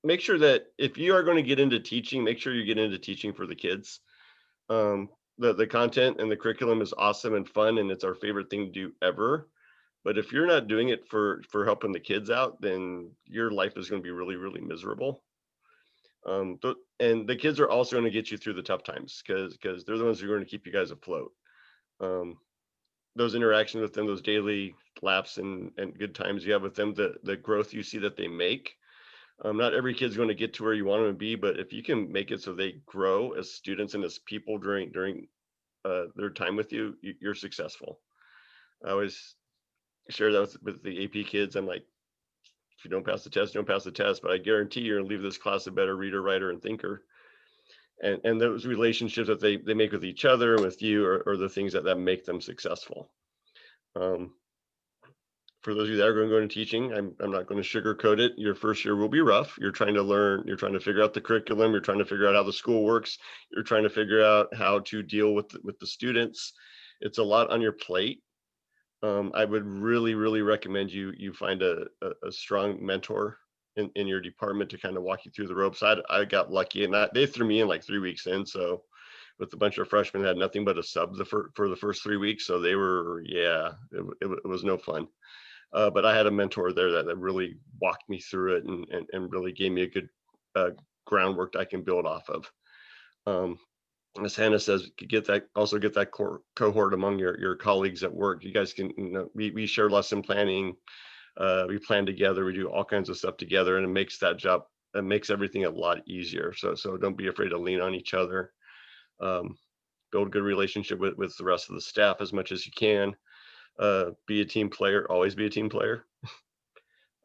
make sure that if you are going to get into teaching, make sure you get into teaching for the kids. The content and the curriculum is awesome and fun, and it's our favorite thing to do ever. But if you're not doing it for helping the kids out, then your life is going to be really, really miserable. And the kids are also going to get you through the tough times, because they're the ones who are going to keep you guys afloat. Those interactions with them, those daily laughs and good times you have with them, the growth you see that they make. Not every kid's going to get to where you want them to be, but if you can make it so they grow as students and as people during their time with you, you're successful. I always share that with the AP kids. I'm like, if you don't pass the test, don't pass the test, but I guarantee you're gonna leave this class a better reader, writer, and thinker. And those relationships that they make with each other and with you are the things that make them successful. For those of you that are going to go into teaching, I'm not going to sugarcoat it. Your first year will be rough. You're trying to learn, you're trying to figure out the curriculum, you're trying to figure out how the school works, you're trying to figure out how to deal with the students. It's a lot on your plate. I would really, really recommend you find a strong mentor in your department to kind of walk you through the ropes. I got lucky, and they threw me in like 3 weeks in. So with a bunch of freshmen, had nothing but a sub for the first 3 weeks. So they were, it was no fun. But I had a mentor there that really walked me through it and really gave me a good groundwork I can build off of. As Hannah says, get that cohort among your colleagues at work. You guys can, we share lesson planning, we plan together, we do all kinds of stuff together, and it makes everything a lot easier. So don't be afraid to lean on each other. Build a good relationship with the rest of the staff as much as you can. Be a team player, always be a team player.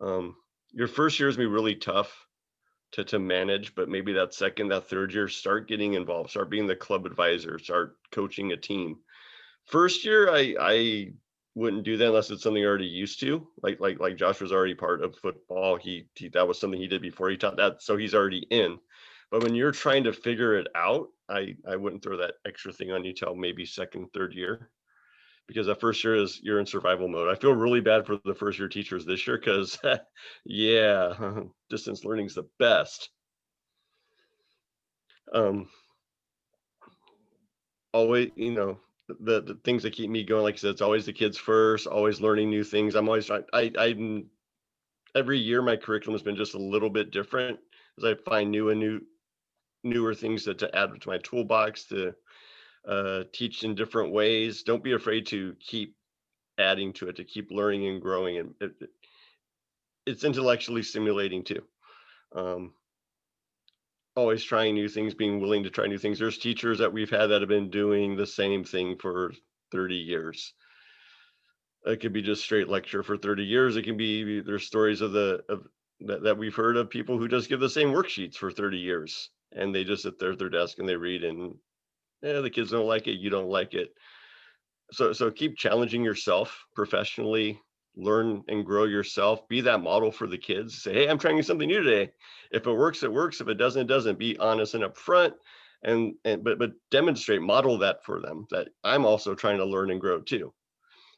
Your first year is gonna be really tough to manage, but maybe that second, that third year, start getting involved, start being the club advisor, start coaching a team. First year, I wouldn't do that unless it's something you're already used to. Like Josh was already part of football. That was something he did before he taught that, so he's already in. But when you're trying to figure it out, I wouldn't throw that extra thing on you till maybe second, third year, because that first year is you're in survival mode. I feel really bad for the first year teachers this year because yeah, distance learning is the best. Always, the things that keep me going, like I said, it's always the kids first, always learning new things. I'm always trying, I'm every year my curriculum has been just a little bit different as I find newer things to add to my toolbox to teach in different ways. Don't be afraid to keep adding to it, to keep learning and growing, and it's intellectually stimulating too. Always trying new things, being willing to try new things. There's teachers that we've had that have been doing the same thing for 30 years. It could be just straight lecture for 30 years. It can be, there's stories that we've heard of people who just give the same worksheets for 30 years and they just sit there at their desk and they read, and the kids don't like it, you don't like it. So keep challenging yourself professionally, learn and grow yourself, be that model for the kids. Say, hey, I'm trying something new today. If it works, it works. If it doesn't, it doesn't. Be honest and upfront, but demonstrate, model that for them, that I'm also trying to learn and grow too.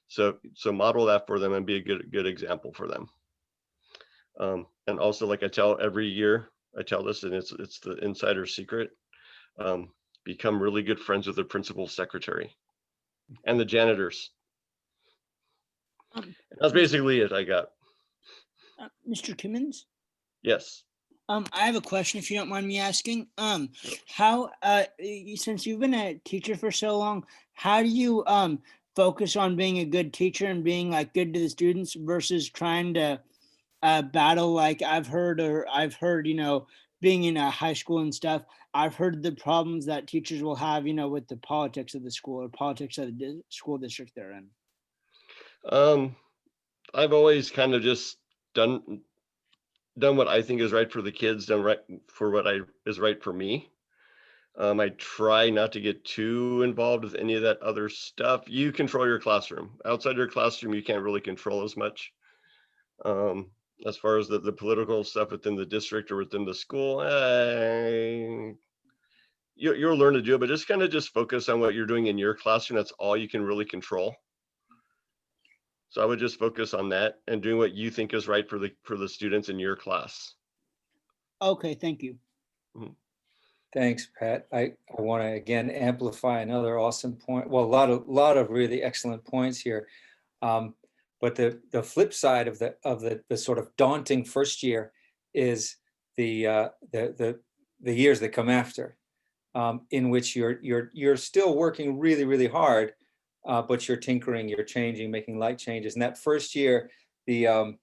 So model that for them and be a good example for them. And also, like I tell every year, I tell this, and it's the insider secret, become really good friends with the principal's secretary and the janitors. That's basically it I got. Mr. Kimmons? Yes. I have a question, if you don't mind me asking. How, since you've been a teacher for so long, how do you focus on being a good teacher and being like good to the students versus trying to battle, like I've heard, being in a high school and stuff, I've heard the problems that teachers will have, with the politics of the school or politics of the school district they're in. I've always kind of just done what I think is right for the kids, done right for what is right for me. I try not to get too involved with any of that other stuff. You control your classroom. Outside your classroom, you can't really control as much. As far as the political stuff within the district or within the school, you'll learn to do it, but just focus on what you're doing in your classroom. That's all you can really control. So I would just focus on that and doing what you think is right for the students in your class. Okay, thank you. Mm-hmm. Thanks, Pat. I want to again amplify another awesome point. Well, a lot of really excellent points here. But the flip side of the sort of daunting first year is the years that come after, in which you're still working really, really hard, but you're tinkering, you're changing, making light changes. And that first year, the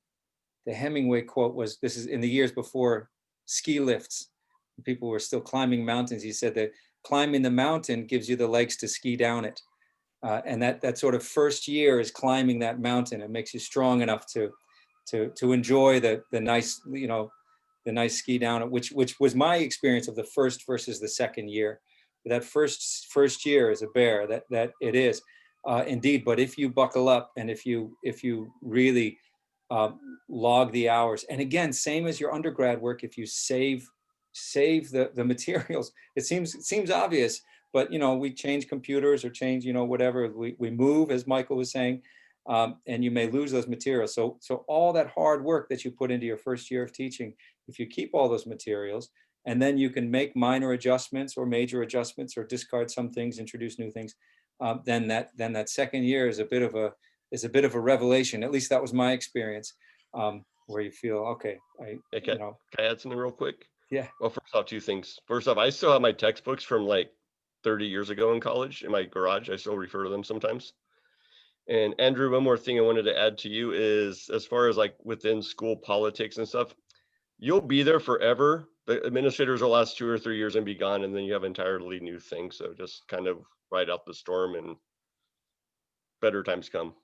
Hemingway quote was, this is in the years before ski lifts. People were still climbing mountains. He said that climbing the mountain gives you the legs to ski down it. And that sort of first year is climbing that mountain. It makes you strong enough to enjoy the nice, the nice ski down it, which was my experience of the first versus the second year. That first year is a bear, that it is indeed. But if you buckle up and if you really log the hours, and again, same as your undergrad work, if you save the materials, it seems obvious. But, we change computers or change, whatever, we move, as Michael was saying, and you may lose those materials. So all that hard work that you put into your first year of teaching, if you keep all those materials, and then you can make minor adjustments or major adjustments or discard some things, introduce new things, then that second year is a bit of a revelation. At least that was my experience, where you feel, okay, Can I add something real quick? Yeah. Well, first off, two things. First off, I still have my textbooks from like 30 years ago in college in my garage. I still refer to them sometimes. And Andrew, one more thing I wanted to add to you is, as far as like within school politics and stuff, you'll be there forever. The administrators will last 2 or 3 years and be gone, and then you have entirely new things. So just kind of ride out the storm and better times come.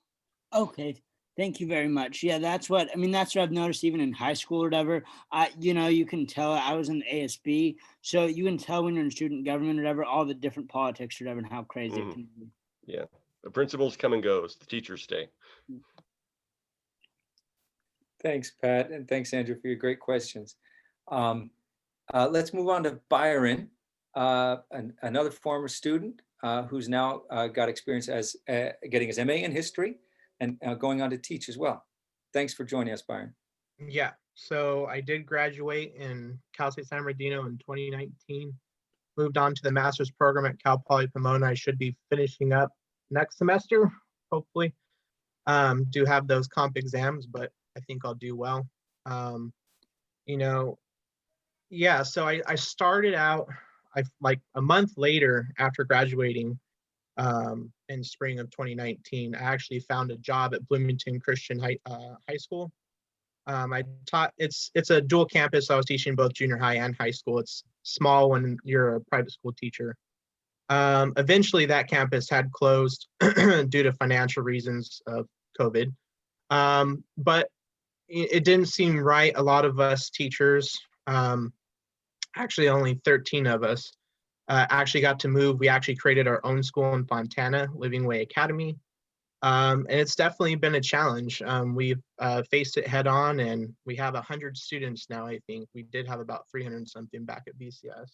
Okay. Thank you very much. Yeah, that's what I've noticed even in high school or whatever. You can tell I was in ASB, so you can tell when you're in student government or whatever, all the different politics or whatever and how crazy it can be. Yeah, the principals come and goes, the teachers stay. Thanks, Pat, and thanks, Andrew, for your great questions. Let's move on to Byron, another former student who's now got experience as getting his MA in history and going on to teach as well. Thanks for joining us, Byron. Yeah, so I did graduate in Cal State San Bernardino in 2019. Moved on to the master's program at Cal Poly Pomona. I should be finishing up next semester, hopefully. Do have those comp exams, but I think I'll do well. You know, yeah, so I started out, like a month later after graduating in spring of 2019, I actually found a job at Bloomington Christian High School. I taught, it's a dual campus. So I was teaching both junior high and high school. It's small when you're a private school teacher. Eventually that campus had closed due to financial reasons of COVID. But it didn't seem right. A lot of us teachers, actually only 13 of us, actually got to move. We actually created our own school in Fontana, Living Way Academy. And it's definitely been a challenge. We've faced it head on, and we have 100 students now, I think. We did have about 300 something back at BCS.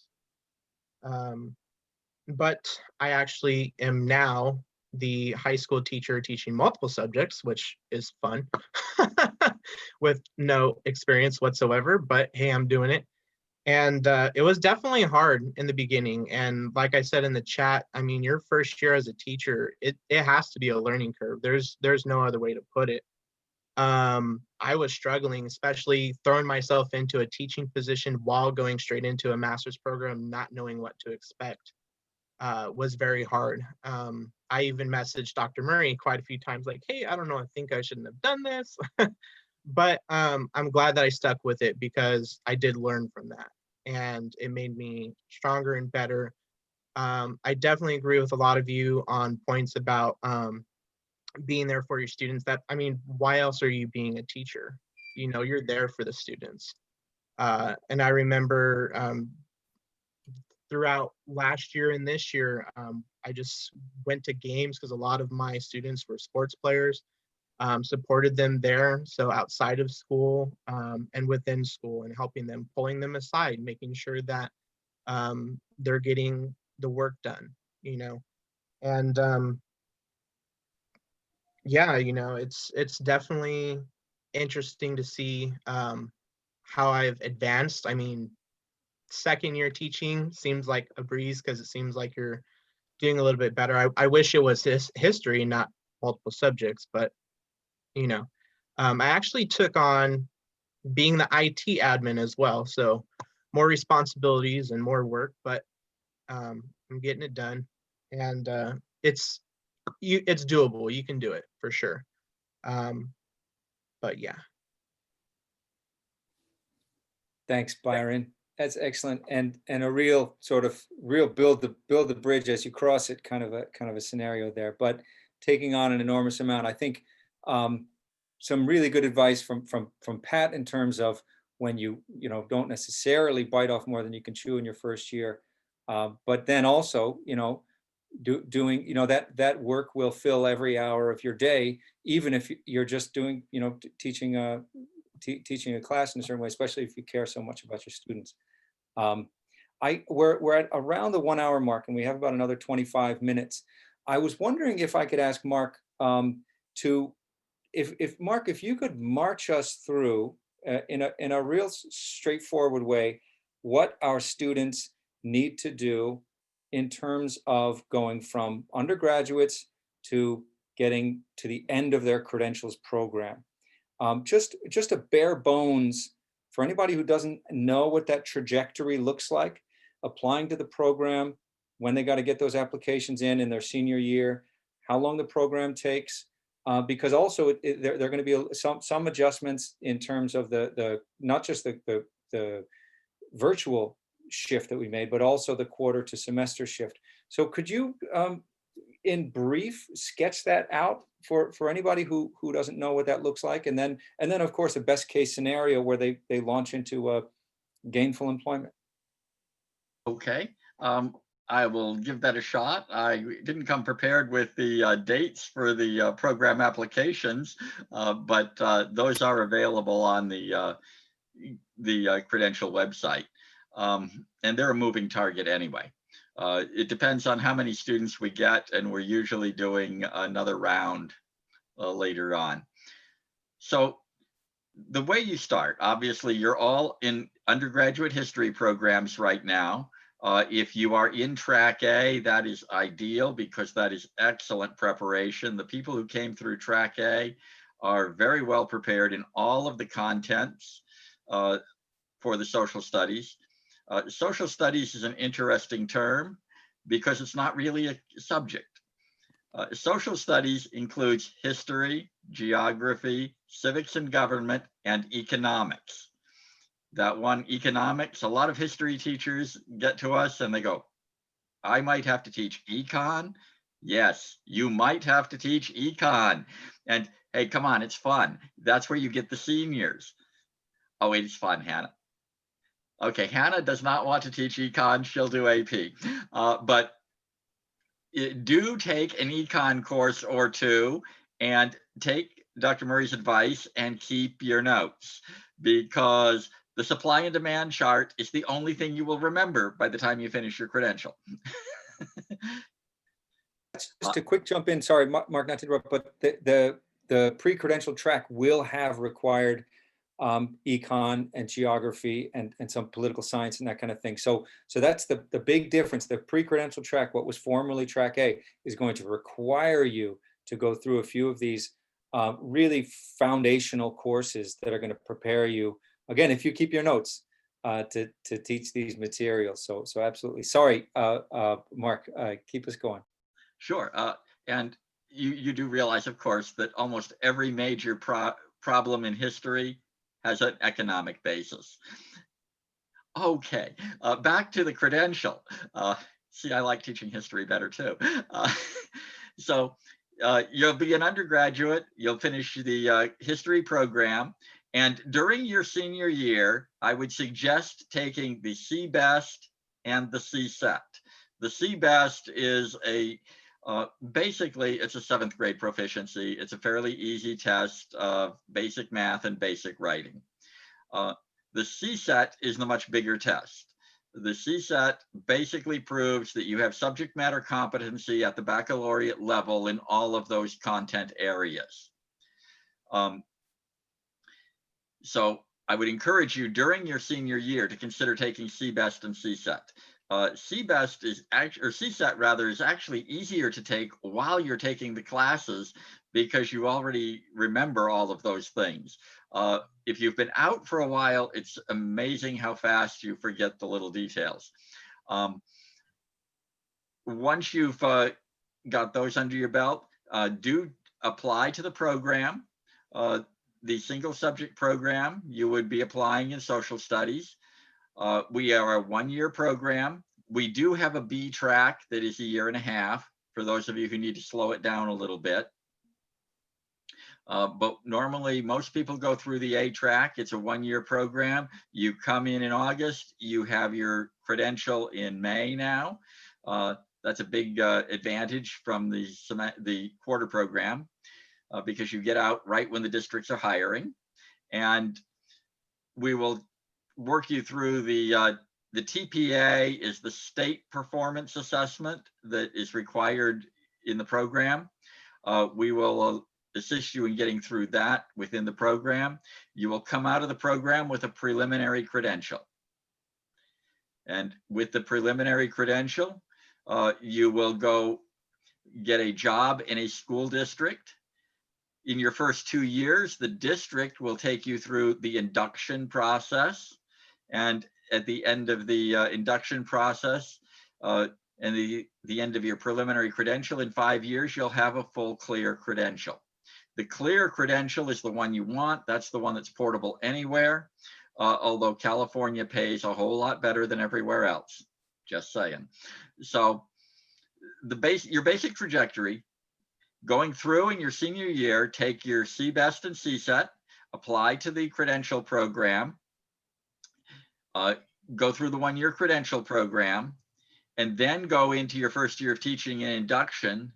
But I actually am now the high school teacher teaching multiple subjects, which is fun with no experience whatsoever, but hey, I'm doing it. And it was definitely hard in the beginning. And like I said in the chat, I mean, your first year as a teacher, it has to be a learning curve. There's no other way to put it. I was struggling, especially throwing myself into a teaching position while going straight into a master's program, not knowing what to expect, was very hard. I even messaged Dr. Murray quite a few times like, hey, I don't know, I think I shouldn't have done this. But I'm glad that I stuck with it because I did learn from that and it made me stronger and better. I definitely agree with a lot of you on points about being there for your students. That, I mean, why else are you being a teacher? You know, you're there for the students. And I remember throughout last year and this year, I just went to games because a lot of my students were sports players. Supported them there, so outside of school and within school, and helping them, pulling them aside, making sure that they're getting the work done, you know. And yeah, you know, it's definitely interesting to see how I've advanced. I mean, second year teaching seems like a breeze because it seems like you're doing a little bit better. I wish it was history, not multiple subjects, but you know, I actually took on being the IT admin as well. So more responsibilities and more work, but I'm getting it done, and it's doable. You can do it for sure. But yeah. Thanks, Byron. That's excellent, and a real sort of build the bridge as you cross it kind of a scenario there. But taking on an enormous amount, I think. Some really good advice from Pat in terms of when you don't necessarily bite off more than you can chew in your first year, but then also doing that work will fill every hour of your day, even if you're just doing teaching a class in a certain way, especially if you care so much about your students. We're at around the 1 hour mark, and we have about another 25 minutes. I was wondering if I could ask Marc Marc, if you could march us through in a real straightforward way, what our students need to do in terms of going from undergraduates to getting to the end of their credentials program. Just a bare bones for anybody who doesn't know what that trajectory looks like, applying to the program, when they got to get those applications in their senior year, how long the program takes. Because also there are going to be some adjustments in terms of the not just the virtual shift that we made, but also the quarter to semester shift. So could you, in brief, sketch that out for anybody who doesn't know what that looks like, and then of course a best case scenario where they launch into gainful employment. Okay. I will give that a shot. I didn't come prepared with the dates for the program applications, but those are available on the credential website. And they're a moving target anyway. It depends on how many students we get, and we're usually doing another round later on. So the way you start, obviously, you're all in undergraduate history programs right now. If you are in track A, that is ideal because that is excellent preparation. The people who came through track A are very well prepared in all of the contents for the social studies. Social studies is an interesting term because it's not really a subject. Social studies includes history, geography, civics and government, and economics. That one, economics, a lot of history teachers get to us and they go, I might have to teach econ. Yes, you might have to teach econ. And hey, come on, it's fun. That's where you get the seniors. Oh, wait, it's fun, Hannah. Okay, Hannah does not want to teach econ. She'll do AP. But do take an econ course or two and take Dr. Murray's advice and keep your notes, because the supply and demand chart is the only thing you will remember by the time you finish your credential. Just a quick jump in, sorry, Mark, not to interrupt, but the pre-credential track will have required econ and geography and some political science and that kind of thing. So that's the big difference. The pre-credential track, what was formerly track A, is going to require you to go through a few of these really foundational courses that are going to prepare you, again, if you keep your notes, to teach these materials. So absolutely. Sorry, Mark, keep us going. Sure. And you do realize, of course, that almost every major problem in history has an economic basis. Okay, back to the credential. See, I like teaching history better too. So you'll be an undergraduate, you'll finish the history program, and during your senior year, I would suggest taking the CBEST and the CSET. The CBEST is basically, it's a 7th grade proficiency. It's a fairly easy test of basic math and basic writing. The CSET is the much bigger test. The CSET basically proves that you have subject matter competency at the baccalaureate level in all of those content areas. So I would encourage you during your senior year to consider taking CBEST and CSET. CBEST is actually, or CSET rather, is actually easier to take while you're taking the classes because you already remember all of those things. If you've been out for a while, it's amazing how fast you forget the little details. Once you've got those under your belt, do apply to the program. The single subject program, you would be applying in social studies. We are a 1-year program. We do have a B track that is 1.5 years for those of you who need to slow it down a little bit. But normally most people go through the A track. It's a 1-year program. You come in August, you have your credential in May now. That's a big advantage from the quarter program because you get out right when the districts are hiring. And we will work you through the TPA is the state performance assessment that is required in the program. We will assist you in getting through that within the program. You will come out of the program with a preliminary credential. And with the preliminary credential, you will go get a job in a school district. In your first 2 years, the district will take you through the induction process. And at the end of the induction process and the end of your preliminary credential in 5 years, you'll have a full clear credential. The clear credential is the one you want. That's the one that's portable anywhere, although California pays a whole lot better than everywhere else, just saying. So your basic trajectory, going through in your senior year, take your CBEST and CSET, apply to the credential program, go through the 1-year credential program, and then go into your first year of teaching and induction.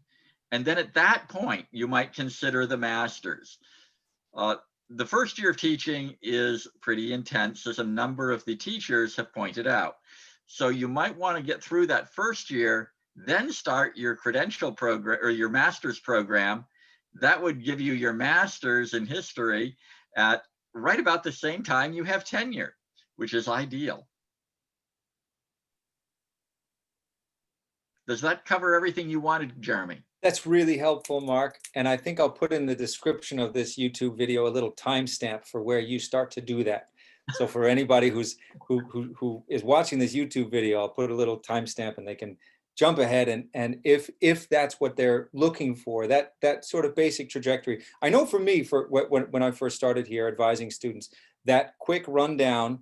And then at that point, you might consider the master's. the first year of teaching is pretty intense, as a number of the teachers have pointed out. So you might want to get through that first year, then start your credential program or your master's program. That would give you your master's in history at right about the same time you have tenure, which is ideal. Does that cover everything you wanted, Jeremy? That's really helpful, Mark. And I think I'll put in the description of this YouTube video a little timestamp for where you start to do that. So for anybody who is watching this YouTube video, I'll put a little timestamp and they can jump ahead. And if that's what they're looking for, that sort of basic trajectory. I know for me, when I first started here advising students, that quick rundown,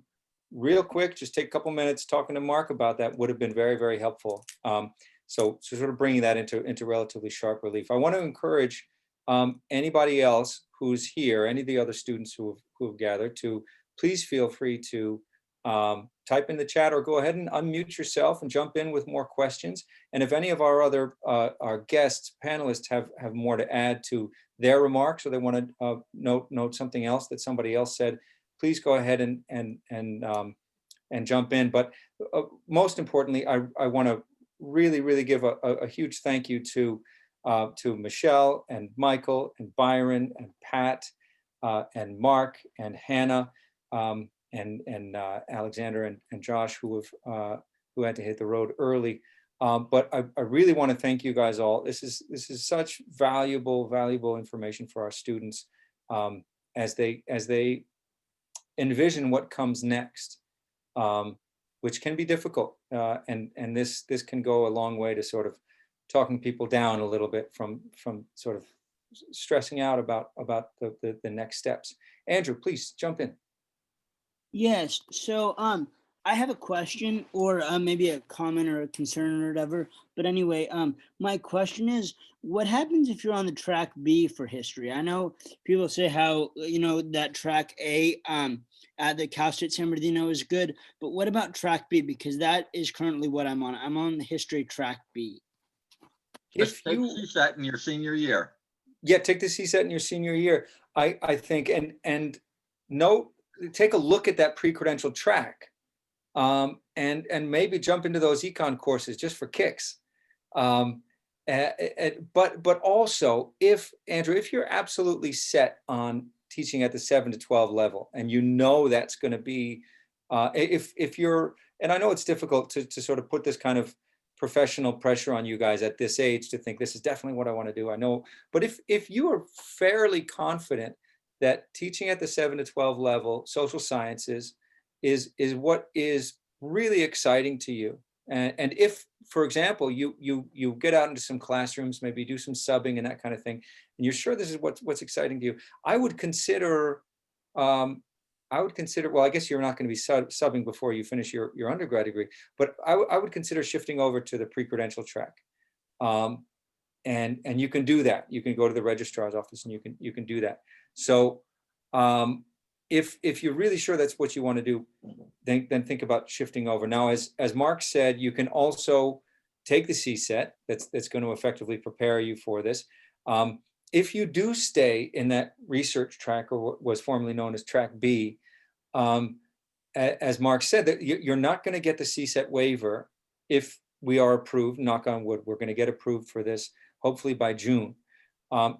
real quick, just take a couple minutes talking to Mark about that would have been very, very helpful. So sort of bringing that into relatively sharp relief. I want to encourage anybody else who's here, any of the other students who have gathered, to please feel free to type in the chat or go ahead and unmute yourself and jump in with more questions. And if any of our other our guests, panelists have more to add to their remarks, or they want to note something else that somebody else said, please go ahead and jump in. But most importantly, I want to really give a huge thank you to Michelle and Michael and Byron and Pat and Mark and Hannah and Alexander and Josh, who had to hit the road early. But I really want to thank you guys all. This is such valuable information for our students as they envision what comes next, which can be difficult. And this can go a long way to sort of talking people down a little bit from sort of stressing out about the next steps. Andrew, please jump in. Yes. So I have a question, or maybe a comment or a concern or whatever. But anyway, my question is, what happens if you're on the track B for history? I know people say how, that track A at the Cal State San Bernardino is good, but what about track B? Because that is currently what I'm on. I'm on the history track B. If take CSET in your senior year. Yeah, take the CSET in your senior year. I think, and note, take a look at that pre-credential track, and maybe jump into those econ courses just for kicks. But also, Andrew, if you're absolutely set on teaching at the 7 to 12 level, and that's going to be, if you're, and I know it's difficult to sort of put this kind of professional pressure on you guys at this age to think this is definitely what I want to do. I know, but if you are fairly confident that teaching at the 7 to 12 level, social sciences, is what is really exciting to you. And if, for example, you get out into some classrooms, maybe do some subbing and that kind of thing, and you're sure this is what's exciting to you, I would consider, well, I guess you're not going to be subbing before you finish your undergrad degree, but I would consider shifting over to the pre-credential track. And you can do that. You can go to the registrar's office and you can do that. So if you're really sure that's what you want to do, then think about shifting over. Now, as Mark said, you can also take the CSET. That's going to effectively prepare you for this. If you do stay in that research track, or what was formerly known as track B, as Mark said, that you're not going to get the CSET waiver if we are approved. Knock on wood, we're going to get approved for this hopefully by June.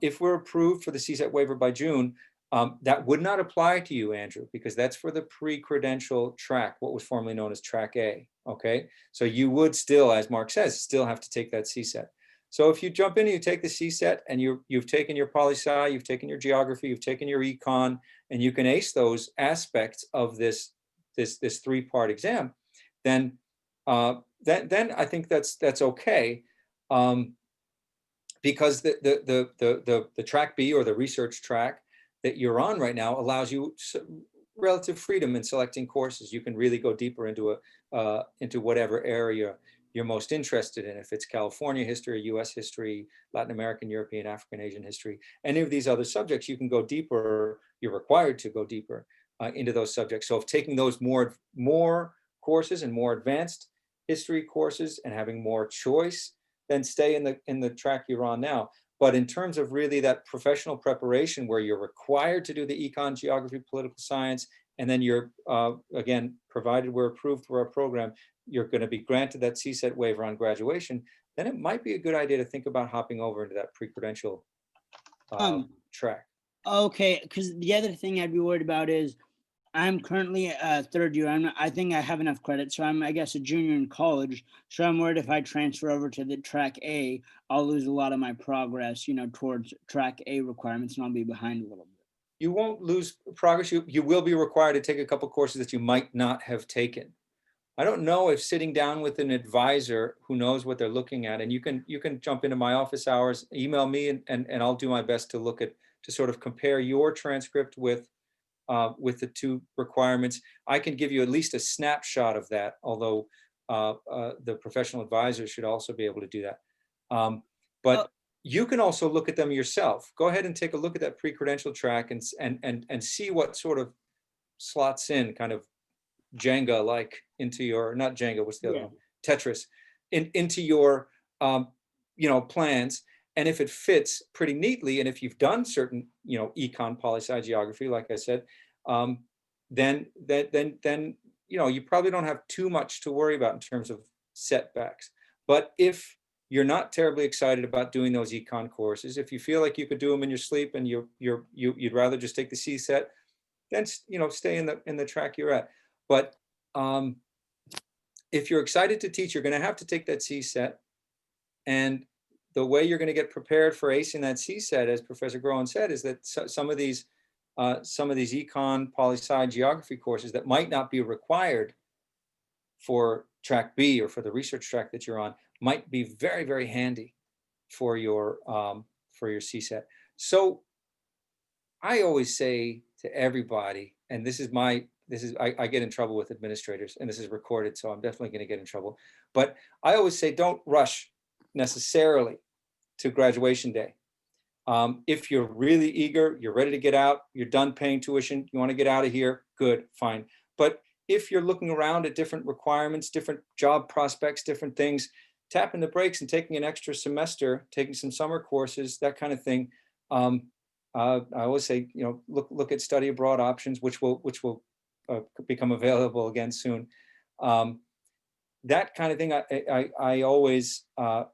If we're approved for the CSET waiver by June, that would not apply to you, Andrew, because that's for the pre-credential track, what was formerly known as track A. Okay, so you would still, as Mark says, still have to take that CSET. So if you jump in and you take the CSET and you've taken your poli-sci, you've taken your geography, you've taken your econ, and you can ace those aspects of this three-part exam, then I think that's okay, because the track B, or the research track that you're on right now, allows you relative freedom in selecting courses. You can really go deeper into whatever area you're most interested in. If it's California history, US history, Latin American, European, African, Asian history, any of these other subjects, you can go deeper. You're required to go deeper into those subjects. So if taking those more courses and more advanced history courses and having more choice, then stay in the track you're on now. But in terms of really that professional preparation where you're required to do the econ, geography, political science, and then you're, again, provided we're approved for our program, you're going to be granted that CSET waiver on graduation, then it might be a good idea to think about hopping over into that pre-credential track. Okay, because the other thing I'd be worried about is I'm currently a third year. I think I have enough credit, so I'm, I guess, a junior in college. So I'm worried if I transfer over to the track A, I'll lose a lot of my progress, you know, towards track A requirements, and I'll be behind a little bit. You won't lose progress. You will be required to take a couple courses that you might not have taken. I don't know if sitting down with an advisor who knows what they're looking at, and you can jump into my office hours, email me, and I'll do my best to sort of compare your transcript with the two requirements. I can give you at least a snapshot of that, although the professional advisor should also be able to do that. But you can also look at them yourself. Go ahead and take a look at that pre-credential track and see what sort of slots in, kind of Jenga-like, into your, not Jenga, what's the other one? Tetris, into your plans. And if it fits pretty neatly, and if you've done certain, econ, poli-sci, geography, like I said, then you probably don't have too much to worry about in terms of setbacks. But if you're not terribly excited about doing those econ courses, if you feel like you could do them in your sleep and you'd rather just take the CSET, then stay in the track you're at. But if you're excited to teach, you're going to have to take that CSET, and the way you're going to get prepared for acing that CSET, as Professor Groen said, is that some of these econ, poli-sci, geography courses that might not be required for track B or for the research track that you're on might be very, very handy for your CSET. So I always say to everybody, and I get in trouble with administrators, and this is recorded, so I'm definitely going to get in trouble. But I always say, don't rush necessarily to graduation day. If you're really eager, you're ready to get out, you're done paying tuition, you want to get out of here, good, fine. But if you're looking around at different requirements, different job prospects, different things, tapping the brakes and taking an extra semester, taking some summer courses, that kind of thing. I always say, look at study abroad options, which will become available again soon. That kind of thing, I always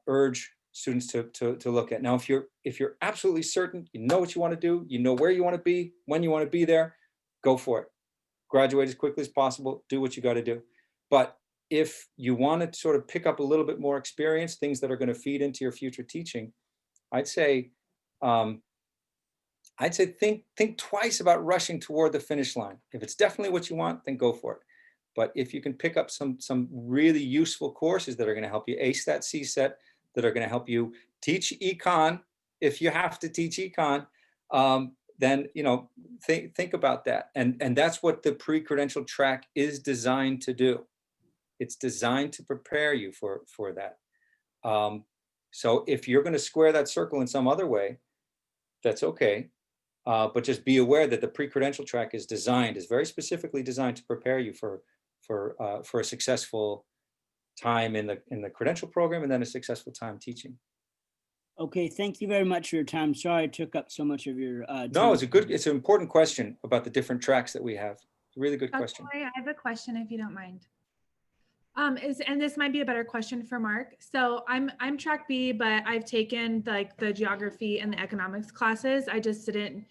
urge students to look at. Now, if you're absolutely certain, you know what you want to do, you know where you want to be, when you want to be there, go for it. Graduate as quickly as possible, do what you got to do. But if you want to sort of pick up a little bit more experience, things that are going to feed into your future teaching, I'd say think twice about rushing toward the finish line. If it's definitely what you want, then go for it. But if you can pick up some really useful courses that are going to help you ace that CSET, that are going to help you teach econ, if you have to teach econ, then think about that. And that's what the pre-credential track is designed to do. It's designed to prepare you for that. So if you're going to square that circle in some other way, that's okay. But just be aware that the pre-credential track is very specifically designed to prepare you for a successful time in the credential program, and then a successful time teaching. Okay, thank you very much for your time. Sorry I took up so much of your time. No, it's an important question about the different tracks that we have. It's a really good question. I have a question, if you don't mind. And this might be a better question for Mark. So I'm track B, but I've taken the geography and the economics classes. I just didn't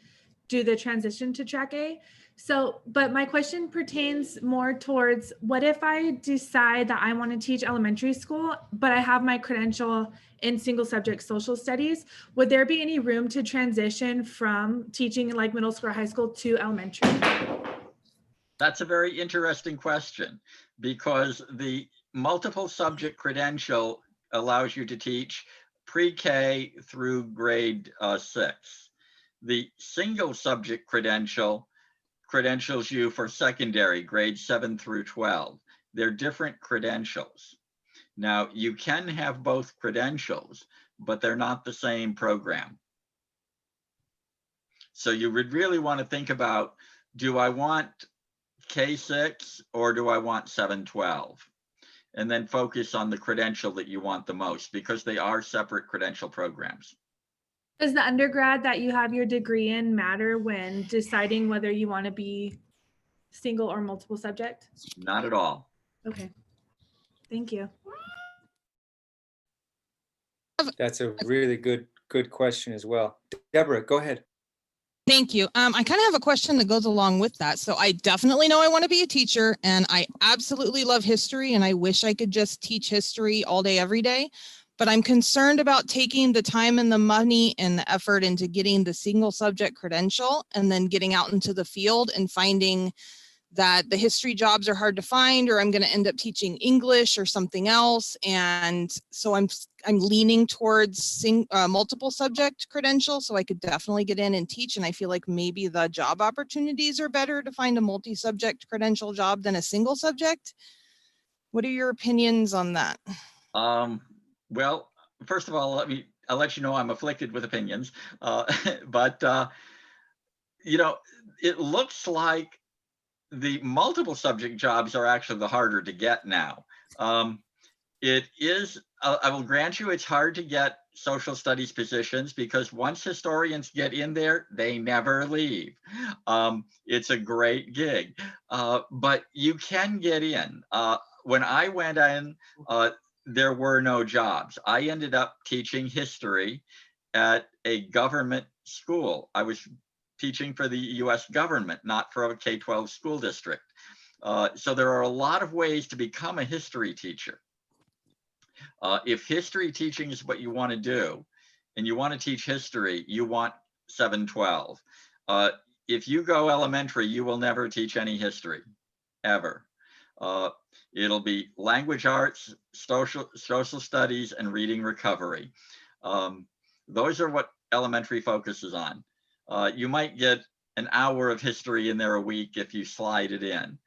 do the transition to track A. So, but my question pertains more towards, what if I decide that I want to teach elementary school, but I have my credential in single subject social studies? Would there be any room to transition from teaching in middle school or high school to elementary? That's a very interesting question, because the multiple subject credential allows you to teach pre-K through grade 6. The single subject credentials you for secondary, grades 7 through 12. They're different credentials. Now, you can have both credentials, but they're not the same program. So you would really want to think about, do I want K6 or do I want 712? And then focus on the credential that you want the most, because they are separate credential programs. Does the undergrad that you have your degree in matter when deciding whether you want to be single or multiple subject? Not at all. Okay, thank you. That's a really good question as well. Deborah, go ahead. Thank you. I kind of have a question that goes along with that. So I definitely know I want to be a teacher, and I absolutely love history, and I wish I could just teach history all day, every day. But I'm concerned about taking the time and the money and the effort into getting the single subject credential and then getting out into the field and finding that the history jobs are hard to find, or I'm going to end up teaching English or something else. And so I'm leaning towards multiple subject credential, so I could definitely get in and teach. And I feel like maybe the job opportunities are better to find a multi-subject credential job than a single subject. What are your opinions on that? Well, first of all, I'll let you know I'm afflicted with opinions. But you know, it looks like the multiple subject jobs are actually the harder to get now. It is, I will grant you, it's hard to get social studies positions because once historians get in there, they never leave. It's a great gig, but you can get in. When I went in, there were no jobs. I ended up teaching history at a government school. I was teaching for the US government, not for a K-12 school district. So there are a lot of ways to become a history teacher. If history teaching is what you want to do, and you want to teach history, you want 712. If you go elementary, you will never teach any history, ever. It'll be language arts, social studies, and reading recovery. Those are what elementary focuses on. You might get an hour of history in there a week if you slide it in.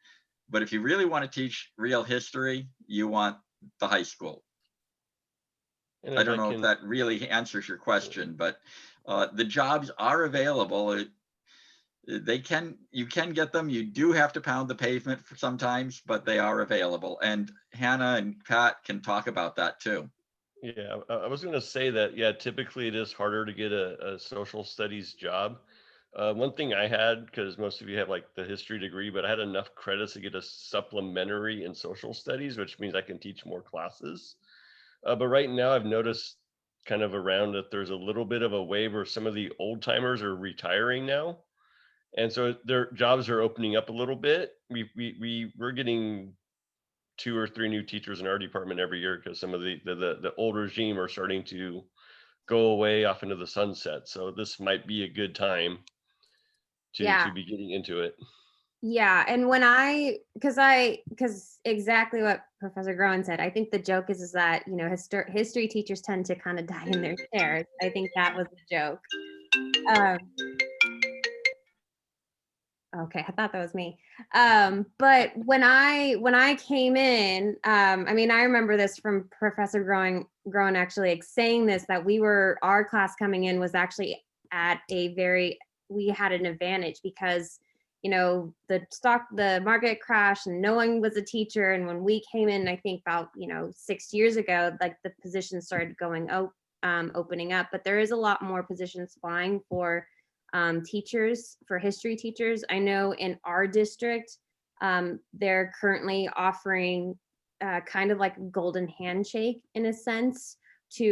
But if you really want to teach real history, you want the high school. I don't know if that really answers your question, but the jobs are available. You can get them. You do have to pound the pavement for sometimes, but they are available. And Hannah and Pat can talk about that too. Yeah, I was going to say that, yeah, typically it is harder to get a social studies job. One thing I had, because most of you have like the history degree, but I had enough credits to get a supplementary in social studies, which means I can teach more classes. But right now I've noticed kind of around that there's a little bit of a wave where some of the old timers are retiring now. And so their jobs are opening up a little bit. We're getting 2 or 3 new teachers in our department every year because some of the old regime are starting to go away off into the sunset. So this might be a good time to be getting into it. Yeah, and when because exactly what Professor Groen said, I think the joke is that, you know, history teachers tend to kind of die in their chairs. I think that was the joke. Okay, I thought that was me. But when I came in, I mean, I remember this from Professor Groen actually like saying this, that our class coming in was actually at we had an advantage because, you know, the market crashed and no one was a teacher. And when we came in, I think about, 6 years ago, like the positions started opening up, but there is a lot more positions flying for teachers, for history teachers. I know in our district, they're currently offering kind of like a golden handshake in a sense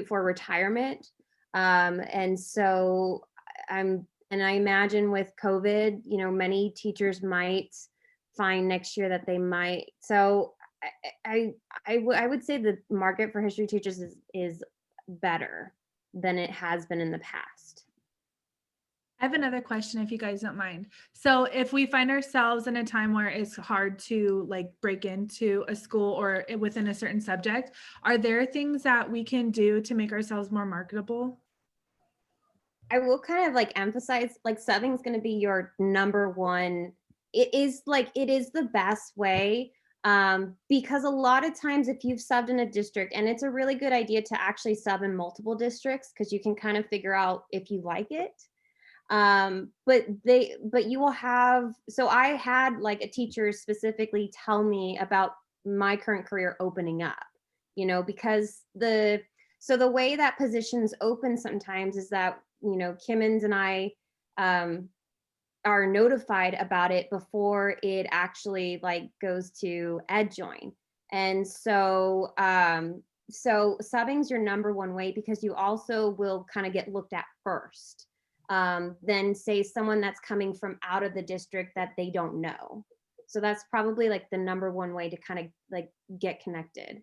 for retirement. And so I imagine with COVID, many teachers might find next year that they might. So I would say the market for history teachers is better than it has been in the past. I have another question if you guys don't mind. So if we find ourselves in a time where it's hard to like break into a school or within a certain subject, are there things that we can do to make ourselves more marketable? I will kind of like emphasize, like, subbing is going to be your number one. It is the best way, because a lot of times if you've subbed in a district, and it's a really good idea to actually sub in multiple districts because you can kind of figure out if you like it. But you will have, so I had like a teacher specifically tell me about my current career opening up, because the way that positions open sometimes is that Kimmons and I are notified about it before it actually like goes to EdJoin. And so subbing's your number one way, because you also will kind of get looked at first. Than say someone that's coming from out of the district that they don't know. So that's probably like the number one way to kind of like get connected.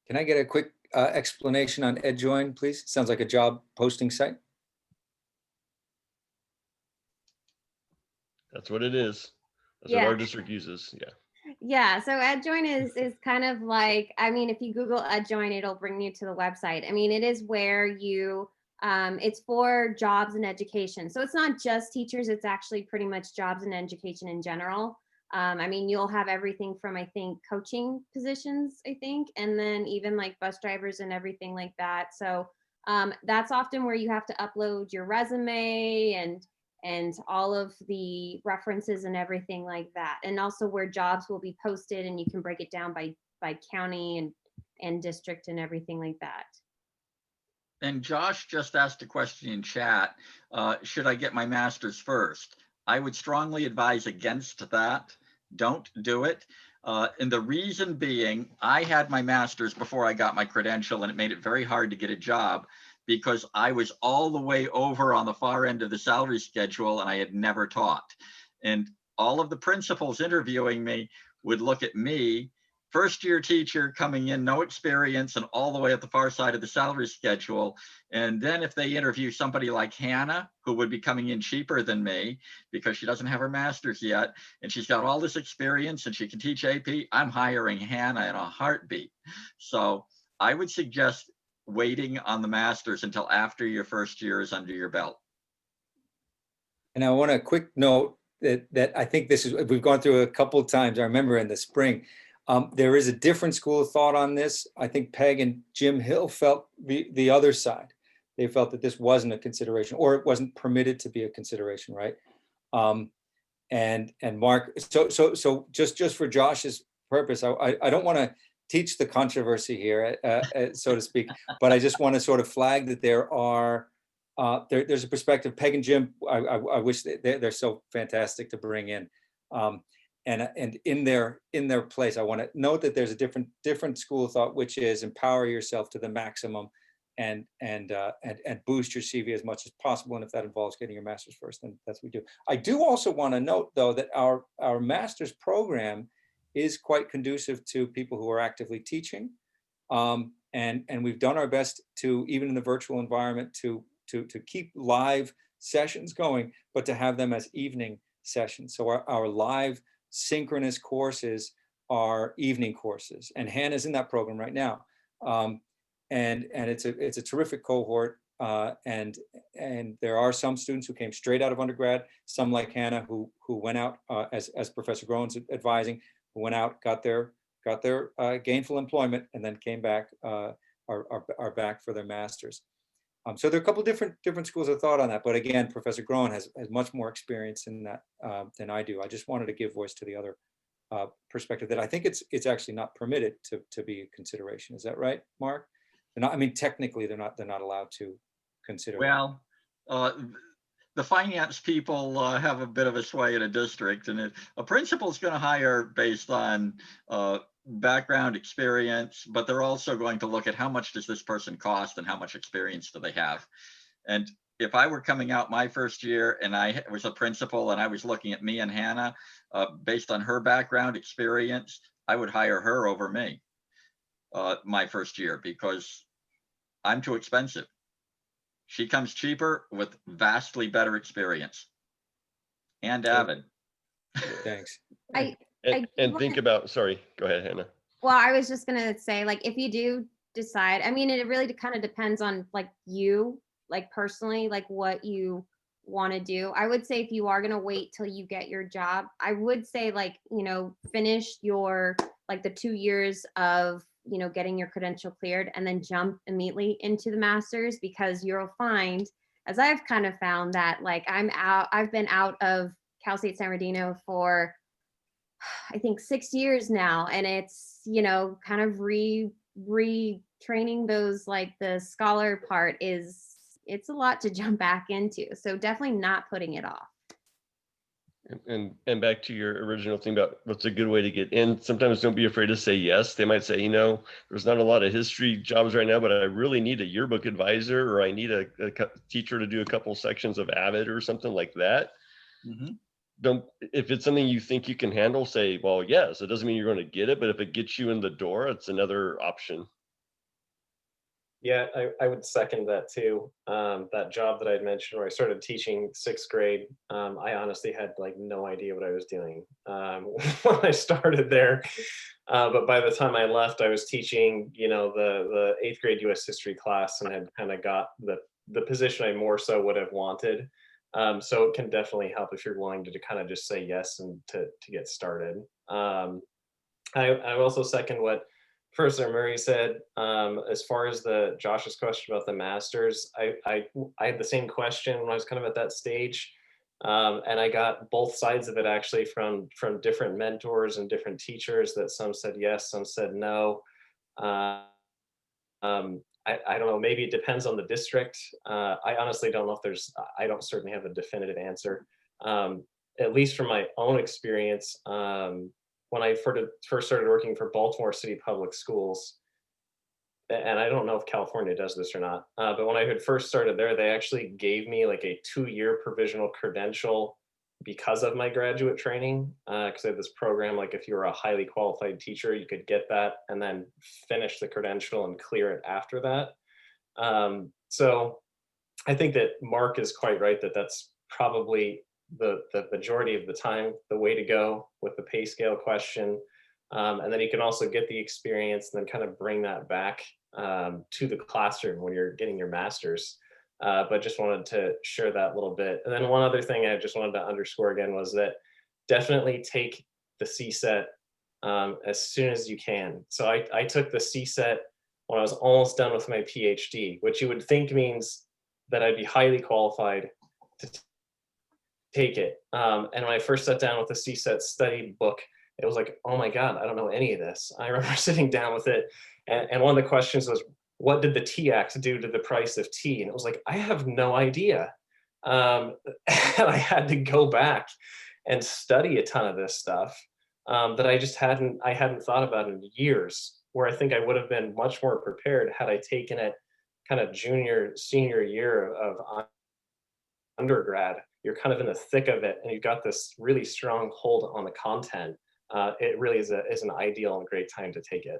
Can I get a quick explanation on EdJoin, please? Sounds like a job posting site. That's what it is. That's Yeah. what our district uses. Yeah. Yeah, so EdJoin is kind of like, I mean, if you Google EdJoin, it'll bring you to the website. I mean, it is where you, it's for jobs and education. So it's not just teachers, it's actually pretty much jobs and education in general. I mean, you'll have everything from, I think, coaching positions, I think, and then even like bus drivers and everything like that. So that's often where you have to upload your resume and all of the references and everything like that. And also where jobs will be posted, and you can break it down by county and district and everything like that. And Josh just asked a question in chat. Should I get my master's first? I would strongly advise against that. Don't do it. And the reason being, I had my master's before I got my credential, and it made it very hard to get a job because I was all the way over on the far end of the salary schedule and I had never taught. And all of the principals interviewing me would look at me, first year teacher coming in, no experience, and all the way at the far side of the salary schedule. And then if they interview somebody like Hannah, who would be coming in cheaper than me because she doesn't have her master's yet, and she's got all this experience and she can teach AP, I'm hiring Hannah in a heartbeat. So I would suggest waiting on the master's until after your first year is under your belt. And I want a quick note that I think this is, we've gone through a couple of times. I remember in the spring, there is a different school of thought on this. I think Peg and Jim Hill felt the other side. They felt that this wasn't a consideration, or it wasn't permitted to be a consideration, right? And Mark, so just for Josh's purpose, I don't want to teach the controversy here, so to speak, but I just want to sort of flag that there's a perspective. Peg and Jim, I wish they're so fantastic to bring in. And in their place, I want to note that there's a different school of thought, which is empower yourself to the maximum and boost your CV as much as possible. And if that involves getting your master's first, then that's what we do. I do also want to note, though, that our master's program is quite conducive to people who are actively teaching. And we've done our best to, even in the virtual environment, to keep live sessions going, but to have them as evening sessions. So our live synchronous courses are evening courses, and Hannah's in that program right now. And it's a terrific cohort. And there are some students who came straight out of undergrad, some like Hannah who went out as Professor Groen's advising, who went out, got their gainful employment, and then came back, are back for their masters. So there are a couple different schools of thought on that, but again, Professor Groen has much more experience in that than I do. I just wanted to give voice to the other perspective that I think it's actually not permitted to be a consideration. Is that right, Mark? They're not, I mean, technically they're not allowed to consider. Well, the finance people have a bit of a sway in a district, and a principal's going to hire based on background experience, but they're also going to look at how much does this person cost and how much experience do they have. And if I were coming out my first year and I was a principal and I was looking at me and Hannah based on her background experience, I would hire her over me my first year because I'm too expensive. She comes cheaper with vastly better experience and avid. Thanks. And think about, sorry, go ahead, Hannah. Well, I was just gonna say, like, if you do decide, I mean, it really kind of depends on like you, like personally, like what you want to do. I would say if you are gonna wait till you get your job, I would say like, finish your like the 2 years of getting your credential cleared and then jump immediately into the master's, because you'll find, as I've kind of found, that like I've been out of Cal State San Bernardino for I think 6 years now, and it's kind of retraining those, like the scholar part is it's a lot to jump back into. So definitely not putting it off. And back to your original thing about what's a good way to get in. Sometimes don't be afraid to say yes. They might say, you know, there's not a lot of history jobs right now, but I really need a yearbook advisor, or I need a teacher to do a couple sections of Avid or something like that. Don't, if it's something you think you can handle, say, well, yes. It doesn't mean you're going to get it, but if it gets you in the door, it's another option. Yeah, I would second that too. That job that I'd mentioned where I started teaching 6th grade, I honestly had like no idea what I was doing when I started there. But by the time I left, I was teaching, you know, the 8th grade US history class, and had kind of got the position I more so would have wanted. So it can definitely help if you're willing to kind of just say yes and to get started. I also second what Professor Murray said, as far as Josh's question about the masters, I had the same question when I was kind of at that stage. And I got both sides of it actually from different mentors and different teachers, that some said yes, some said no. I don't know, maybe it depends on the district. I honestly don't know if I don't certainly have a definitive answer. At least from my own experience, when I first started working for Baltimore City Public Schools, and I don't know if California does this or not, but when I had first started there, they actually gave me like a 2-year provisional credential because of my graduate training, because they had this program, like if you were a highly qualified teacher, you could get that and then finish the credential and clear it after that. So I think that Mark is quite right that that's probably the majority of the time the way to go with the pay scale question. And then you can also get the experience and then kind of bring that back to the classroom when you're getting your master's. But just wanted to share that little bit. And then one other thing I just wanted to underscore again was that definitely take the CSET as soon as you can. So I took the CSET when I was almost done with my PhD, which you would think means that I'd be highly qualified to take it. And when I first sat down with the CSET study book, it was like, oh my God, I don't know any of this. I remember sitting down with it, and one of the questions was, what did the TX do to the price of tea? And it was like, I have no idea. And I had to go back and study a ton of this stuff that I just hadn't thought about in years, where I think I would have been much more prepared had I taken it kind of senior year of undergrad. You're kind of in the thick of it, and you've got this really strong hold on the content. It really is an ideal and great time to take it.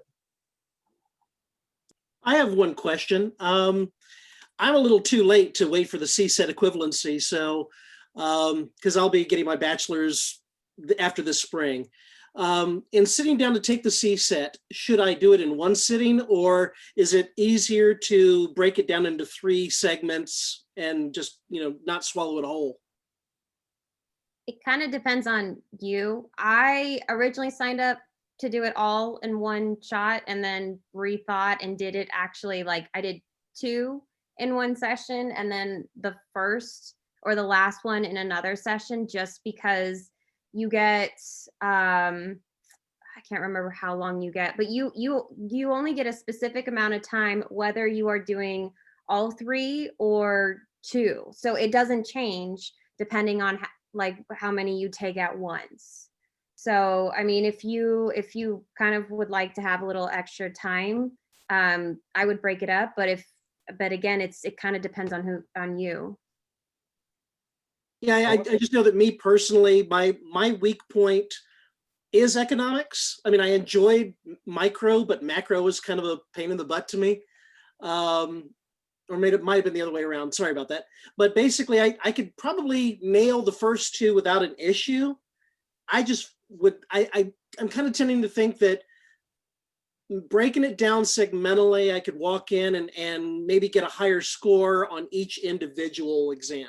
I have one question. I'm a little too late to wait for the CSET equivalency, so because I'll be getting my bachelor's after this spring. In sitting down to take the CSET, should I do it in one sitting, or is it easier to break it down into 3 segments and just, not swallow it whole? It kind of depends on you. I originally signed up to do it all in one shot, and then rethought and did it actually, like I did 2 in one session, and then the first or the last one in another session, just because you get, I can't remember how long you get, but you only get a specific amount of time, whether you are doing all 3 or 2. So it doesn't change depending on how many you take at once. So, I mean, if you kind of would like to have a little extra time, I would break it up. But again, it kind of depends on you. Yeah, I just know that me personally, my weak point is economics. I mean, I enjoyed micro, but macro was kind of a pain in the butt to me. Or maybe it might have been the other way around. Sorry about that. But basically, I could probably nail the first 2 without an issue. I'm kind of tending to think that breaking it down segmentally, I could walk in and maybe get a higher score on each individual exam.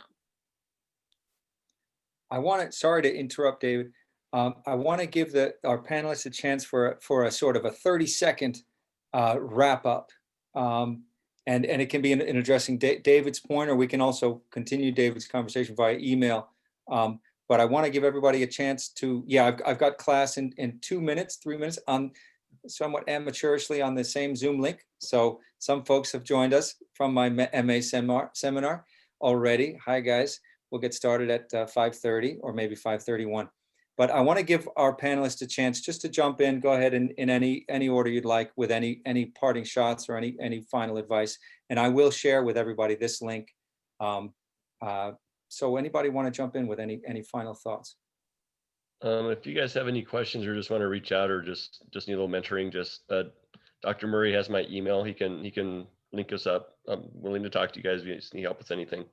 Sorry to interrupt, David. I want to give our panelists a chance for a sort of a 30-second wrap up. And it can be in addressing David's point, or we can also continue David's conversation via email. But I want to give everybody a chance to, I've got class in 2 minutes, 3 minutes, on somewhat amateurishly on the same Zoom link. So some folks have joined us from my MA seminar already. Hi, guys. We'll get started at 5:30 or maybe 5:31. But I want to give our panelists a chance just to jump in. Go ahead in any order you'd like with any parting shots or any final advice. And I will share with everybody this link. So anybody want to jump in with any final thoughts? If you guys have any questions or just want to reach out or just need a little mentoring, just Dr. Murray has my email. He can link us up. I'm willing to talk to you guys if you just need help with anything.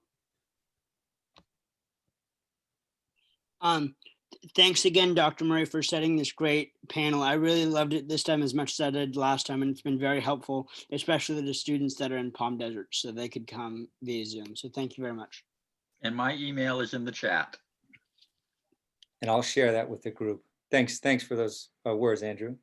Thanks again, Dr. Murray, for setting this great panel. I really loved it this time as much as I did last time, and it's been very helpful, especially to the students that are in Palm Desert, so they could come via Zoom. So thank you very much. And my email is in the chat. And I'll share that with the group. Thanks for those words, Andrew.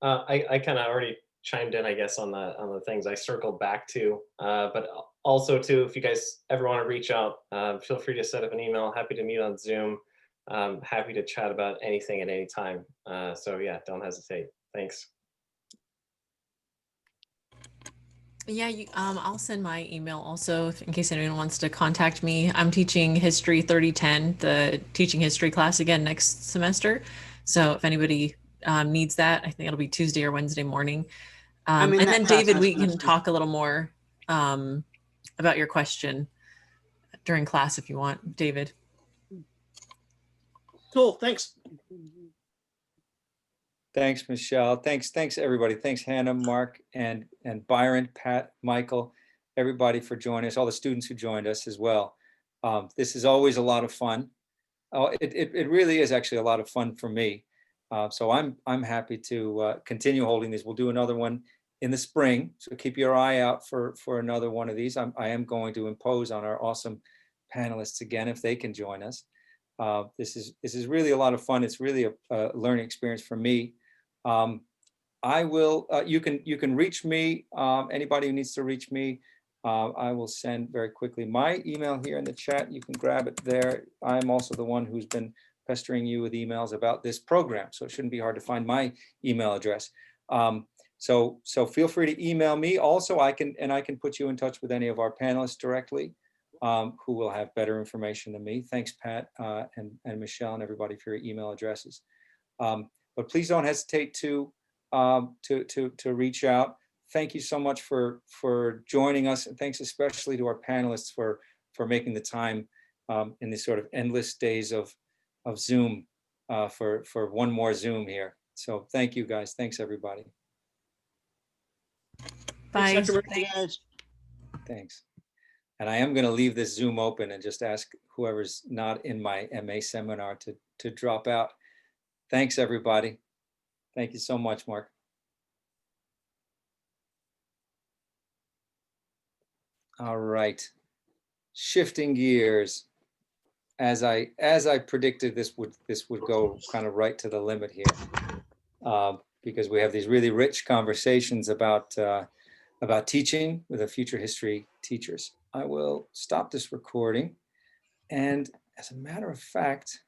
I kind of already chimed in, I guess, on the things I circled back to, but also too, if you guys ever want to reach out, feel free to set up an email. Happy to meet on Zoom. Happy to chat about anything at any time. So yeah, don't hesitate. Thanks. Yeah, I'll send my email also in case anyone wants to contact me. I'm teaching History 3010, the teaching history class again next semester. So if anybody needs that, I think it'll be Tuesday or Wednesday morning. And then David, we can talk a little more about your question during class if you want, David. Cool, thanks. Thanks, Michelle. Thanks everybody. Thanks Hannah, Mark, and Byron, Pat, Michael, everybody for joining us, all the students who joined us as well. This is always a lot of fun. It really is actually a lot of fun for me. So I'm happy to continue holding these. We'll do another one in the spring, so keep your eye out for another one of these. I am going to impose on our awesome panelists again if they can join us. This is really a lot of fun. It's really a learning experience for me. I will. You can reach me. Anybody who needs to reach me, I will send very quickly my email here in the chat. You can grab it there. I'm also the one who's been pestering you with emails about this program, so it shouldn't be hard to find my email address. So feel free to email me. Also, I can put you in touch with any of our panelists directly, who will have better information than me. Thanks, Pat and Michelle and everybody for your email addresses. But please don't hesitate to reach out. Thank you so much for joining us, and thanks especially to our panelists for making the time in these sort of endless days of Zoom for one more Zoom here. So thank you guys. Thanks everybody. Bye. Thanks. And I am going to leave this Zoom open and just ask whoever's not in my MA seminar to drop out. Thanks, everybody. Thank you so much, Mark. All right. Shifting gears. As I predicted, this would go kind of right to the limit here, because we have these really rich conversations about teaching with the future history teachers. I will stop this recording, and as a matter of fact,